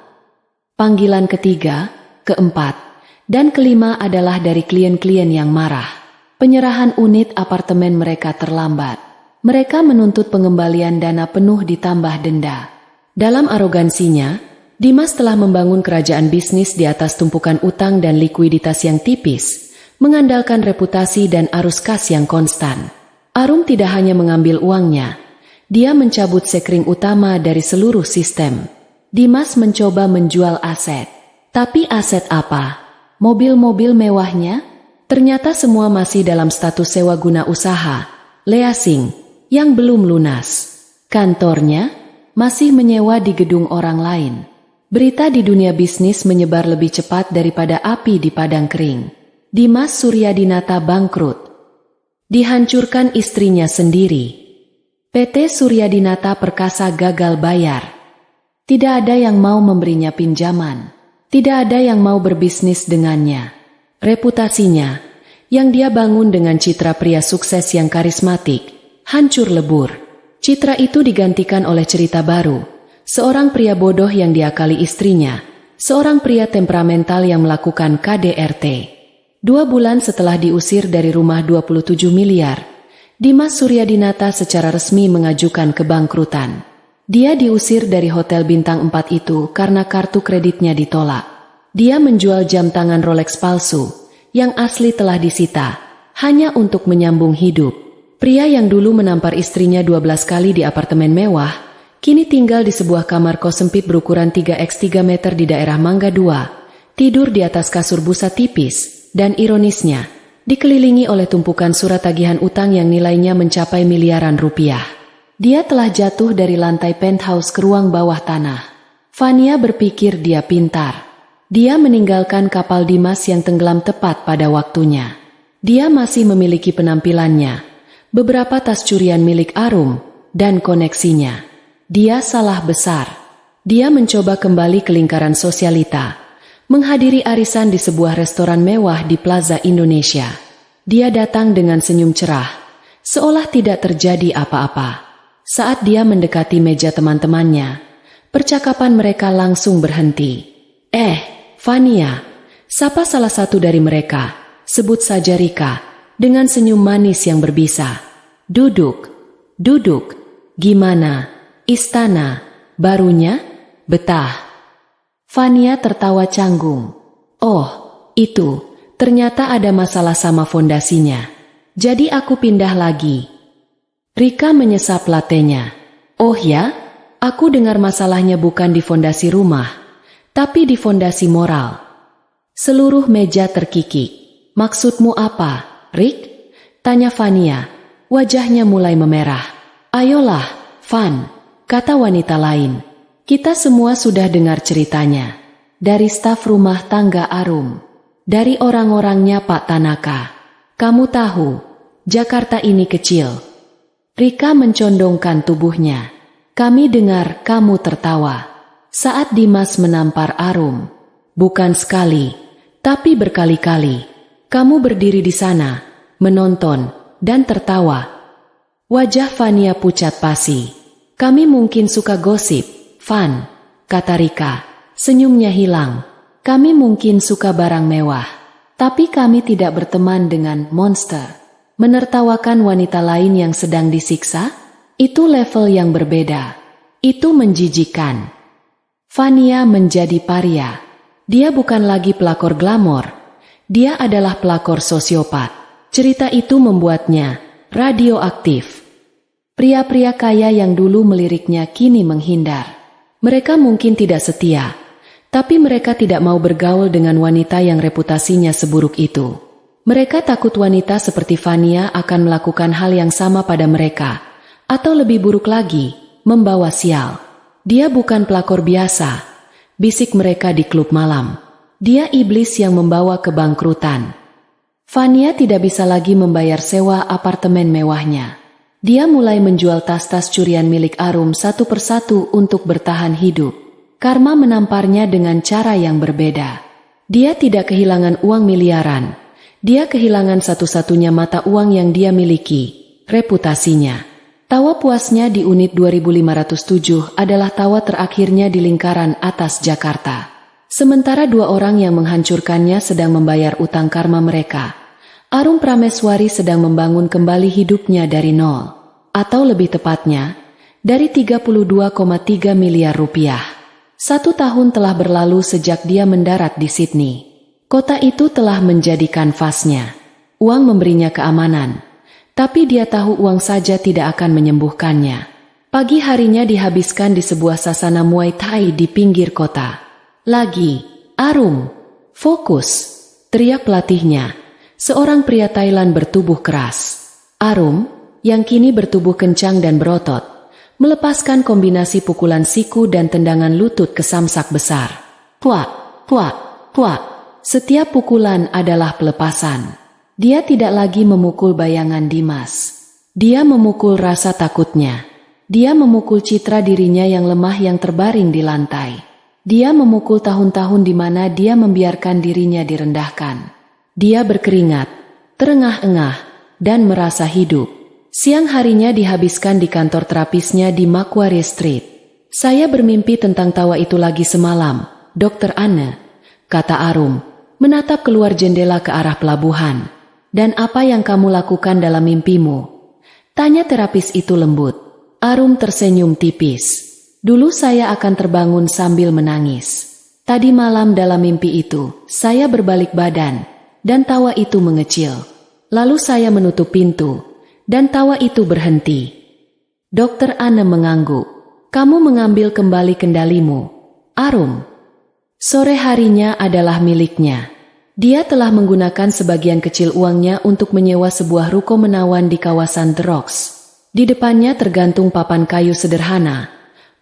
Speaker 1: Panggilan ketiga, keempat, dan kelima adalah dari klien-klien yang marah. Penyerahan unit apartemen mereka terlambat. Mereka menuntut pengembalian dana penuh ditambah denda. Dalam arogansinya, Dimas telah membangun kerajaan bisnis di atas tumpukan utang dan likuiditas yang tipis, mengandalkan reputasi dan arus kas yang konstan. Arum tidak hanya mengambil uangnya, dia mencabut sekring utama dari seluruh sistem. Dimas mencoba menjual aset. Tapi aset apa? Mobil-mobil mewahnya? Ternyata semua masih dalam status sewa guna usaha, leasing, yang belum lunas. Kantornya masih menyewa di gedung orang lain. Berita di dunia bisnis menyebar lebih cepat daripada api di padang kering. Dimas Suryadinata bangkrut. Dihancurkan istrinya sendiri. PT Suryadinata Perkasa gagal bayar. Tidak ada yang mau memberinya pinjaman. Tidak ada yang mau berbisnis dengannya. Reputasinya, yang dia bangun dengan citra pria sukses yang karismatik, hancur lebur. Citra itu digantikan oleh cerita baru. Seorang pria bodoh yang diakali istrinya. Seorang pria temperamental yang melakukan KDRT. 2 bulan setelah diusir dari rumah 27 miliar, Dimas Suryadinata secara resmi mengajukan kebangkrutan. Dia diusir dari hotel bintang 4 itu karena kartu kreditnya ditolak. Dia menjual jam tangan Rolex palsu, yang asli telah disita, hanya untuk menyambung hidup. Pria yang dulu menampar istrinya 12 kali di apartemen mewah, kini tinggal di sebuah kamar kos sempit berukuran 3x3 meter di daerah Mangga 2, tidur di atas kasur busa tipis, dan ironisnya, dikelilingi oleh tumpukan surat tagihan utang yang nilainya mencapai miliaran rupiah. Dia telah jatuh dari lantai penthouse ke ruang bawah tanah. Fania berpikir dia pintar. Dia meninggalkan kapal Dimas yang tenggelam tepat pada waktunya. Dia masih memiliki penampilannya, beberapa tas curian milik Arum, dan koneksinya. Dia salah besar. Dia mencoba kembali ke lingkaran sosialita, menghadiri arisan di sebuah restoran mewah di Plaza Indonesia. Dia datang dengan senyum cerah, seolah tidak terjadi apa-apa. Saat dia mendekati meja teman-temannya, percakapan mereka langsung berhenti. Fania, sapa salah satu dari mereka, sebut saja Rika, dengan senyum manis yang berbisa. Duduk. Gimana? Istana, barunya? Betah. Fania tertawa canggung. Oh, itu, ternyata ada masalah sama fondasinya. Jadi aku pindah lagi. Rika menyesap latenya. Oh ya? Aku dengar masalahnya bukan di fondasi rumah, tapi di fondasi moral. Seluruh meja terkikik. Maksudmu apa, Rik? Tanya Fania. Wajahnya mulai memerah. Ayolah, Van, kata wanita lain. Kita semua sudah dengar ceritanya. Dari staf rumah tangga Arum. Dari orang-orangnya Pak Tanaka. Kamu tahu, Jakarta ini kecil. Rika mencondongkan tubuhnya. Kami dengar kamu tertawa saat Dimas menampar Arum. Bukan sekali, tapi berkali-kali. Kamu berdiri di sana, menonton, dan tertawa. Wajah Fania pucat pasi. Kami mungkin suka gosip, Van, kata Rika. Senyumnya hilang. Kami mungkin suka barang mewah. Tapi kami tidak berteman dengan monster. Menertawakan wanita lain yang sedang disiksa? Itu level yang berbeda. Itu menjijikan. Fania menjadi paria. Dia bukan lagi pelakor glamor. Dia adalah pelakor sosiopat. Cerita itu membuatnya radioaktif. Pria-pria kaya yang dulu meliriknya kini menghindar. Mereka mungkin tidak setia, tapi mereka tidak mau bergaul dengan wanita yang reputasinya seburuk itu. Mereka takut wanita seperti Fania akan melakukan hal yang sama pada mereka, atau lebih buruk lagi, membawa sial. Dia bukan pelakor biasa, bisik mereka di klub malam. Dia iblis yang membawa kebangkrutan. Fania tidak bisa lagi membayar sewa apartemen mewahnya. Dia mulai menjual tas-tas curian milik Arum satu persatu untuk bertahan hidup. Karma menamparnya dengan cara yang berbeda. Dia tidak kehilangan uang miliaran. Dia kehilangan satu-satunya mata uang yang dia miliki, reputasinya. Tawa puasnya di unit 2507 adalah tawa terakhirnya di lingkaran atas Jakarta. Sementara dua orang yang menghancurkannya sedang membayar utang karma mereka. Arum Prameswari sedang membangun kembali hidupnya dari nol. Atau lebih tepatnya, dari 32,3 miliar rupiah. 1 tahun telah berlalu sejak dia mendarat di Sydney. Kota itu telah menjadi kanvasnya. Uang memberinya keamanan. Tapi dia tahu uang saja tidak akan menyembuhkannya. Pagi harinya dihabiskan di sebuah sasana Muay Thai di pinggir kota. Lagi, Arum, fokus, teriak pelatihnya. Seorang pria Thailand bertubuh keras. Arum, yang kini bertubuh kencang dan berotot, melepaskan kombinasi pukulan siku dan tendangan lutut ke samsak besar. Kuak, kuak, kuak. Setiap pukulan adalah pelepasan. Dia tidak lagi memukul bayangan Dimas. Dia memukul rasa takutnya. Dia memukul citra dirinya yang lemah yang terbaring di lantai. Dia memukul tahun-tahun di mana dia membiarkan dirinya direndahkan. Dia berkeringat, terengah-engah, dan merasa hidup. Siang harinya dihabiskan di kantor terapisnya di Macquarie Street. Saya bermimpi tentang tawa itu lagi semalam, Dr. Anne, kata Arum, menatap keluar jendela ke arah pelabuhan. Dan apa yang kamu lakukan dalam mimpimu? Tanya terapis itu lembut. Arum tersenyum tipis. Dulu saya akan terbangun sambil menangis. Tadi malam dalam mimpi itu, saya berbalik badan, dan tawa itu mengecil. Lalu saya menutup pintu, dan tawa itu berhenti. Dr. Anne mengangguk. Kamu mengambil kembali kendalimu, Arum. Sore harinya adalah miliknya. Dia telah menggunakan sebagian kecil uangnya untuk menyewa sebuah ruko menawan di kawasan The Rocks. Di depannya tergantung papan kayu sederhana,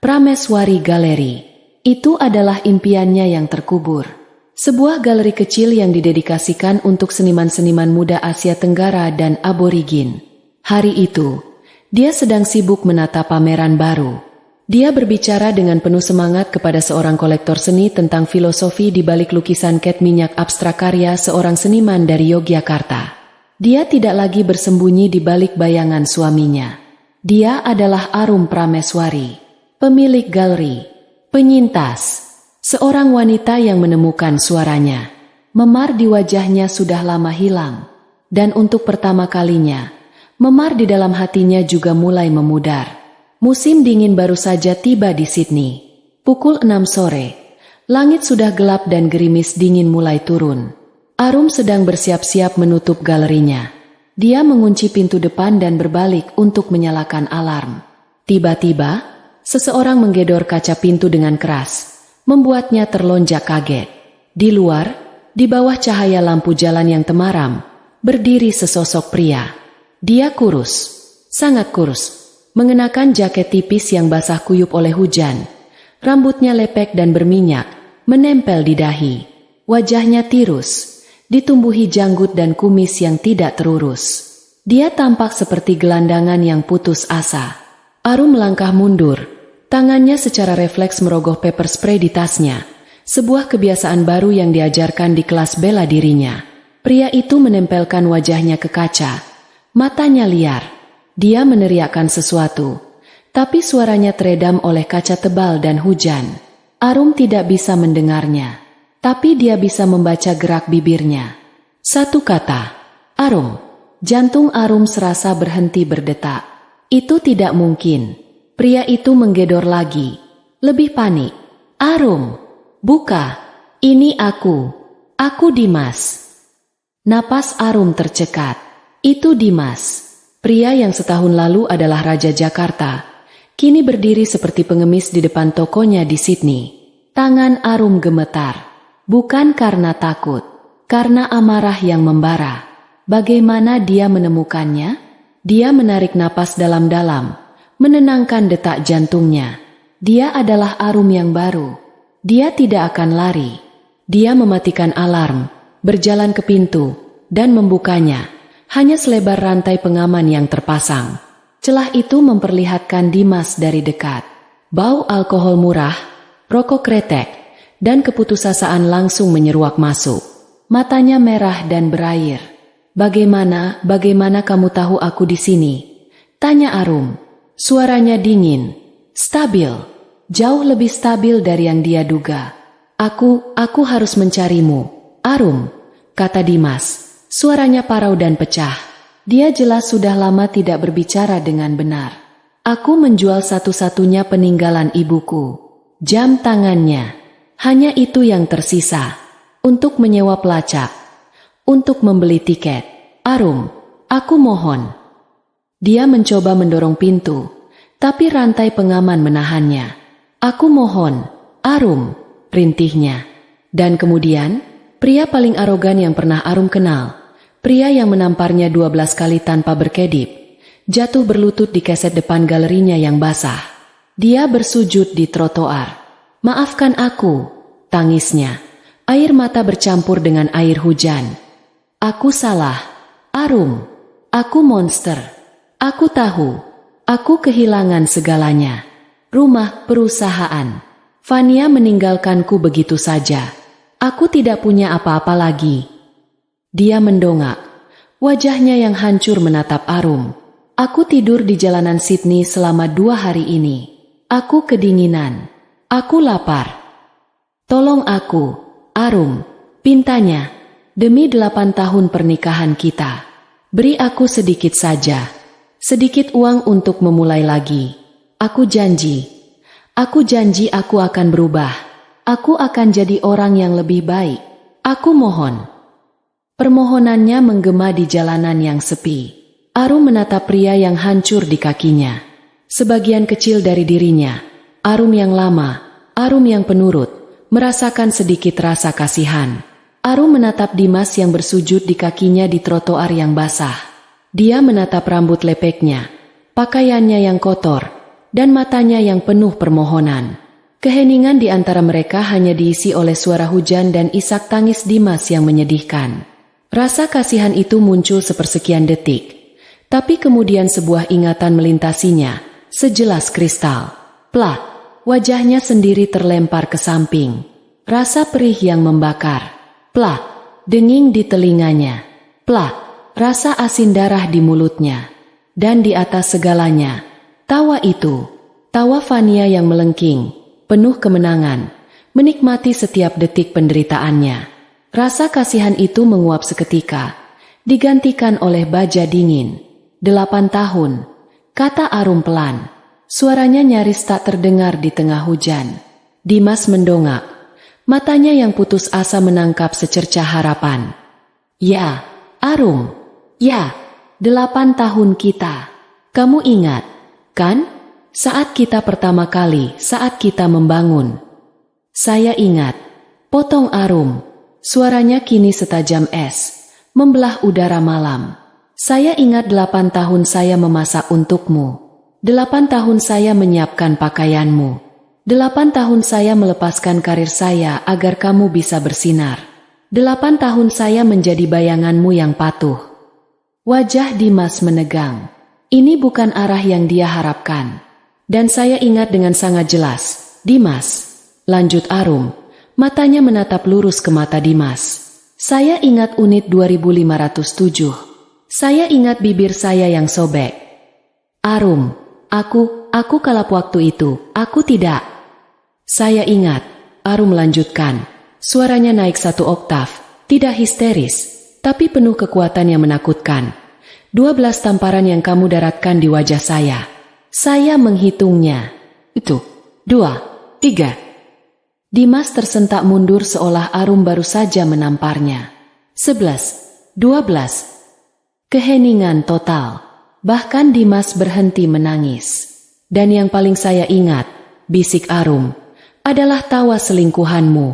Speaker 1: Prameswari Gallery. Itu adalah impiannya yang terkubur. Sebuah galeri kecil yang didedikasikan untuk seniman-seniman muda Asia Tenggara dan aborigin. Hari itu, dia sedang sibuk menata pameran baru. Dia berbicara dengan penuh semangat kepada seorang kolektor seni tentang filosofi di balik lukisan cat minyak abstrak karya seorang seniman dari Yogyakarta. Dia tidak lagi bersembunyi di balik bayangan suaminya. Dia adalah Arum Prameswari, pemilik galeri, penyintas, seorang wanita yang menemukan suaranya. Memar di wajahnya sudah lama hilang, dan untuk pertama kalinya, memar di dalam hatinya juga mulai memudar. Musim dingin baru saja tiba di Sydney. Pukul 6 sore. Langit sudah gelap dan gerimis dingin mulai turun. Arum sedang bersiap-siap menutup galerinya. Dia mengunci pintu depan dan berbalik untuk menyalakan alarm. Tiba-tiba, seseorang menggedor kaca pintu dengan keras, membuatnya terlonjak kaget. Di luar, di bawah cahaya lampu jalan yang temaram, berdiri sesosok pria. Dia kurus, sangat kurus. Mengenakan jaket tipis yang basah kuyup oleh hujan. Rambutnya lepek dan berminyak, menempel di dahi. Wajahnya tirus, ditumbuhi janggut dan kumis yang tidak terurus. Dia tampak seperti gelandangan yang putus asa. Arum melangkah mundur. Tangannya secara refleks merogoh pepper spray di tasnya. Sebuah kebiasaan baru yang diajarkan di kelas bela dirinya. Pria itu menempelkan wajahnya ke kaca. Matanya liar. Dia meneriakkan sesuatu, tapi suaranya teredam oleh kaca tebal dan hujan. Arum tidak bisa mendengarnya, tapi dia bisa membaca gerak bibirnya. Satu kata, Arum. Jantung Arum serasa berhenti berdetak. Itu tidak mungkin. Pria itu menggedor lagi. Lebih panik. Arum, buka. Ini aku. Aku Dimas. Napas Arum tercekat. Itu Dimas. Pria yang setahun lalu adalah Raja Jakarta, kini berdiri seperti pengemis di depan tokonya di Sydney. Tangan Arum gemetar. Bukan karena takut, karena amarah yang membara. Bagaimana dia menemukannya? Dia menarik napas dalam-dalam, menenangkan detak jantungnya. Dia adalah Arum yang baru. Dia tidak akan lari. Dia mematikan alarm, berjalan ke pintu, dan membukanya. Hanya selebar rantai pengaman yang terpasang. Celah itu memperlihatkan Dimas dari dekat. Bau alkohol murah, rokok kretek, dan keputusasaan langsung menyeruak masuk. Matanya merah dan berair. Bagaimana kamu tahu aku di sini? Tanya Arum. Suaranya dingin, stabil, jauh lebih stabil dari yang dia duga. Aku harus mencarimu, Arum, kata Dimas. Suaranya parau dan pecah. Dia jelas sudah lama tidak berbicara dengan benar. Aku menjual satu-satunya peninggalan ibuku. Jam tangannya. Hanya itu yang tersisa. Untuk menyewa pelacak. Untuk membeli tiket. Arum, aku mohon. Dia mencoba mendorong pintu, tapi rantai pengaman menahannya. Aku mohon, Arum, rintihnya. Dan kemudian, pria paling arogan yang pernah Arum kenal, pria yang menamparnya 12 kali tanpa berkedip, jatuh berlutut di keset depan galerinya yang basah. Dia bersujud di trotoar. Maafkan aku, tangisnya. Air mata bercampur dengan air hujan. Aku salah, Arum. Aku monster. Aku tahu. Aku kehilangan segalanya. Rumah, perusahaan. Fania meninggalkanku begitu saja. Aku tidak punya apa-apa lagi. Dia mendongak. Wajahnya yang hancur menatap Arum. Aku tidur di jalanan Sydney selama 2 hari ini. Aku kedinginan. Aku lapar. Tolong aku, Arum, pintanya. Demi 8 tahun pernikahan kita. Beri aku sedikit saja. Sedikit uang untuk memulai lagi. Aku janji. Aku janji aku akan berubah. Aku akan jadi orang yang lebih baik. Aku mohon. Permohonannya menggema di jalanan yang sepi. Arum menatap pria yang hancur di kakinya. Sebagian kecil dari dirinya, Arum yang lama, Arum yang penurut, merasakan sedikit rasa kasihan. Arum menatap Dimas yang bersujud di kakinya di trotoar yang basah. Dia menatap rambut lepeknya, pakaiannya yang kotor, dan matanya yang penuh permohonan. Keheningan di antara mereka hanya diisi oleh suara hujan dan isak tangis Dimas yang menyedihkan. Rasa kasihan itu muncul sepersekian detik, tapi kemudian sebuah ingatan melintasinya, sejelas kristal. Plak, wajahnya sendiri terlempar ke samping. Rasa perih yang membakar. Plak, denging di telinganya. Plak, rasa asin darah di mulutnya. Dan di atas segalanya, tawa itu. Tawa Fania yang melengking, penuh kemenangan, menikmati setiap detik penderitaannya. Rasa kasihan itu menguap seketika, digantikan oleh baja dingin. 8 tahun, kata Arum pelan. Suaranya nyaris tak terdengar di tengah hujan. Dimas mendongak. Matanya yang putus asa menangkap secercah harapan. Ya, Arum. Ya, 8 tahun kita. Kamu ingat, kan? Saat kita pertama kali, saat kita membangun. Saya ingat. Potong Arum. Suaranya kini setajam es, membelah udara malam. Saya ingat 8 tahun saya memasak untukmu. 8 tahun saya menyiapkan pakaianmu. 8 tahun saya melepaskan karir saya agar kamu bisa bersinar. 8 tahun saya menjadi bayanganmu yang patuh. Wajah Dimas menegang. Ini bukan arah yang dia harapkan. Dan saya ingat dengan sangat jelas. Dimas, lanjut Arum. Matanya menatap lurus ke mata Dimas. Saya ingat unit 2507. Saya ingat bibir saya yang sobek. Arum, aku kalap waktu itu, aku tidak. Saya ingat, Arum melanjutkan. Suaranya naik 1 oktav, tidak histeris, tapi penuh kekuatan yang menakutkan. 12 tamparan yang kamu daratkan di wajah saya. Saya menghitungnya. 1, 2, 3. Dimas tersentak mundur seolah Arum baru saja menamparnya. 11, 12. Keheningan total. Bahkan Dimas berhenti menangis. Dan yang paling saya ingat, bisik Arum, adalah tawa selingkuhanmu.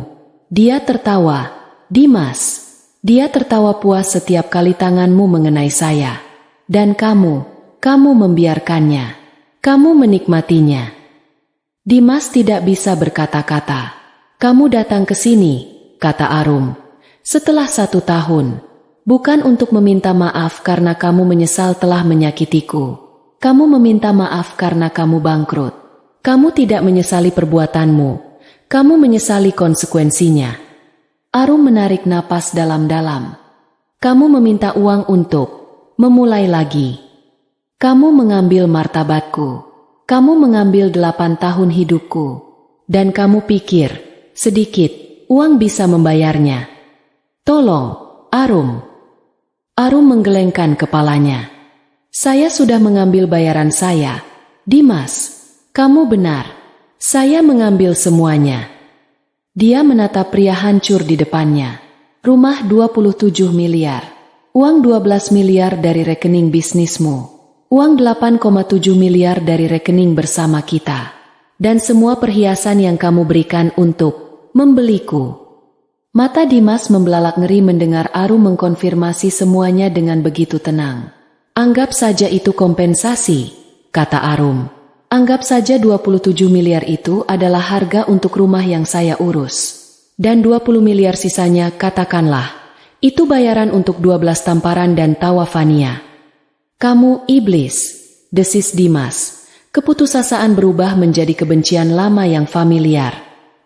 Speaker 1: Dia tertawa, Dimas. Dia tertawa puas setiap kali tanganmu mengenai saya. Dan kamu membiarkannya. Kamu menikmatinya. Dimas tidak bisa berkata-kata. Kamu datang ke sini, kata Arum, setelah 1 tahun. Bukan untuk meminta maaf karena kamu menyesal telah menyakitiku. Kamu meminta maaf karena kamu bangkrut. Kamu tidak menyesali perbuatanmu. Kamu menyesali konsekuensinya. Arum menarik napas dalam-dalam. Kamu meminta uang untuk memulai lagi. Kamu mengambil martabatku. Kamu mengambil 8 tahun hidupku. Dan kamu pikir, sedikit, uang bisa membayarnya. Tolong, Arum. Arum menggelengkan kepalanya. Saya sudah mengambil bayaran saya. Dimas, kamu benar. Saya mengambil semuanya. Dia menatap pria hancur di depannya. Rumah 27 miliar. Uang 12 miliar dari rekening bisnismu. Uang 8,7 miliar dari rekening bersama kita. Dan semua perhiasan yang kamu berikan untuk membeliku. Mata Dimas membelalak ngeri mendengar Arum mengkonfirmasi semuanya dengan begitu tenang. Anggap saja itu kompensasi, kata Arum. Anggap saja 27 miliar itu adalah harga untuk rumah yang saya urus. Dan 20 miliar sisanya katakanlah, itu bayaran untuk 12 tamparan dan tawa Fania. Kamu iblis, desis Dimas. Keputusasaan berubah menjadi kebencian lama yang familiar.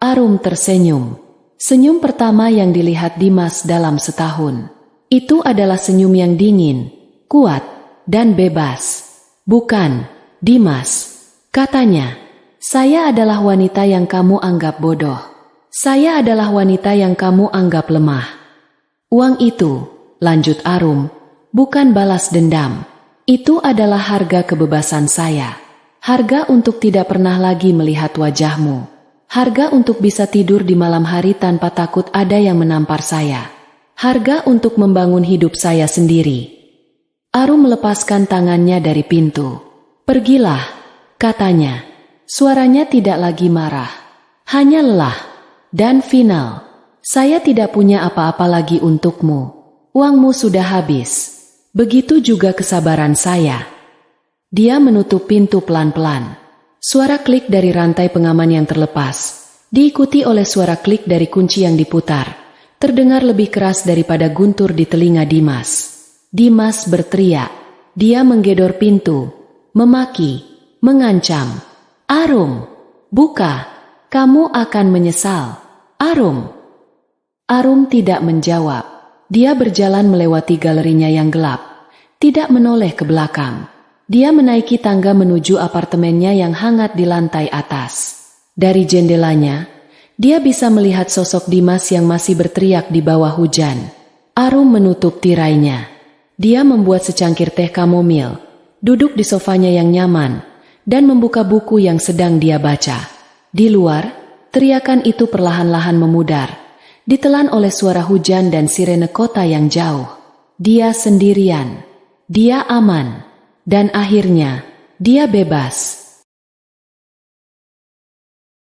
Speaker 1: Arum tersenyum. Senyum pertama yang dilihat Dimas dalam setahun. Itu adalah senyum yang dingin, kuat, dan bebas. Bukan, Dimas. Katanya, saya adalah wanita yang kamu anggap bodoh. Saya adalah wanita yang kamu anggap lemah. Uang itu, lanjut Arum, bukan balas dendam. Itu adalah harga kebebasan saya. Harga untuk tidak pernah lagi melihat wajahmu. Harga untuk bisa tidur di malam hari tanpa takut ada yang menampar saya. Harga untuk membangun hidup saya sendiri. Arum melepaskan tangannya dari pintu. Pergilah. Katanya, suaranya tidak lagi marah, hanya lelah, dan final. Saya tidak punya apa-apa lagi untukmu. Uangmu sudah habis. Begitu juga kesabaran saya. Dia menutup pintu pelan-pelan. Suara klik dari rantai pengaman yang terlepas, diikuti oleh suara klik dari kunci yang diputar, terdengar lebih keras daripada guntur di telinga Dimas. Dimas berteriak. Dia menggedor pintu, memaki, mengancam. Arum, buka, kamu akan menyesal. Arum. Arum tidak menjawab. Dia berjalan melewati galerinya yang gelap, tidak menoleh ke belakang. Dia menaiki tangga menuju apartemennya yang hangat di lantai atas. Dari jendelanya, dia bisa melihat sosok Dimas yang masih berteriak di bawah hujan. Arum menutup tirainya. Dia membuat secangkir teh kamomil, duduk di sofanya yang nyaman, dan membuka buku yang sedang dia baca. Di luar, teriakan itu perlahan-lahan memudar, ditelan oleh suara hujan dan sirene kota yang jauh. Dia sendirian. Dia aman. Dan akhirnya, dia bebas.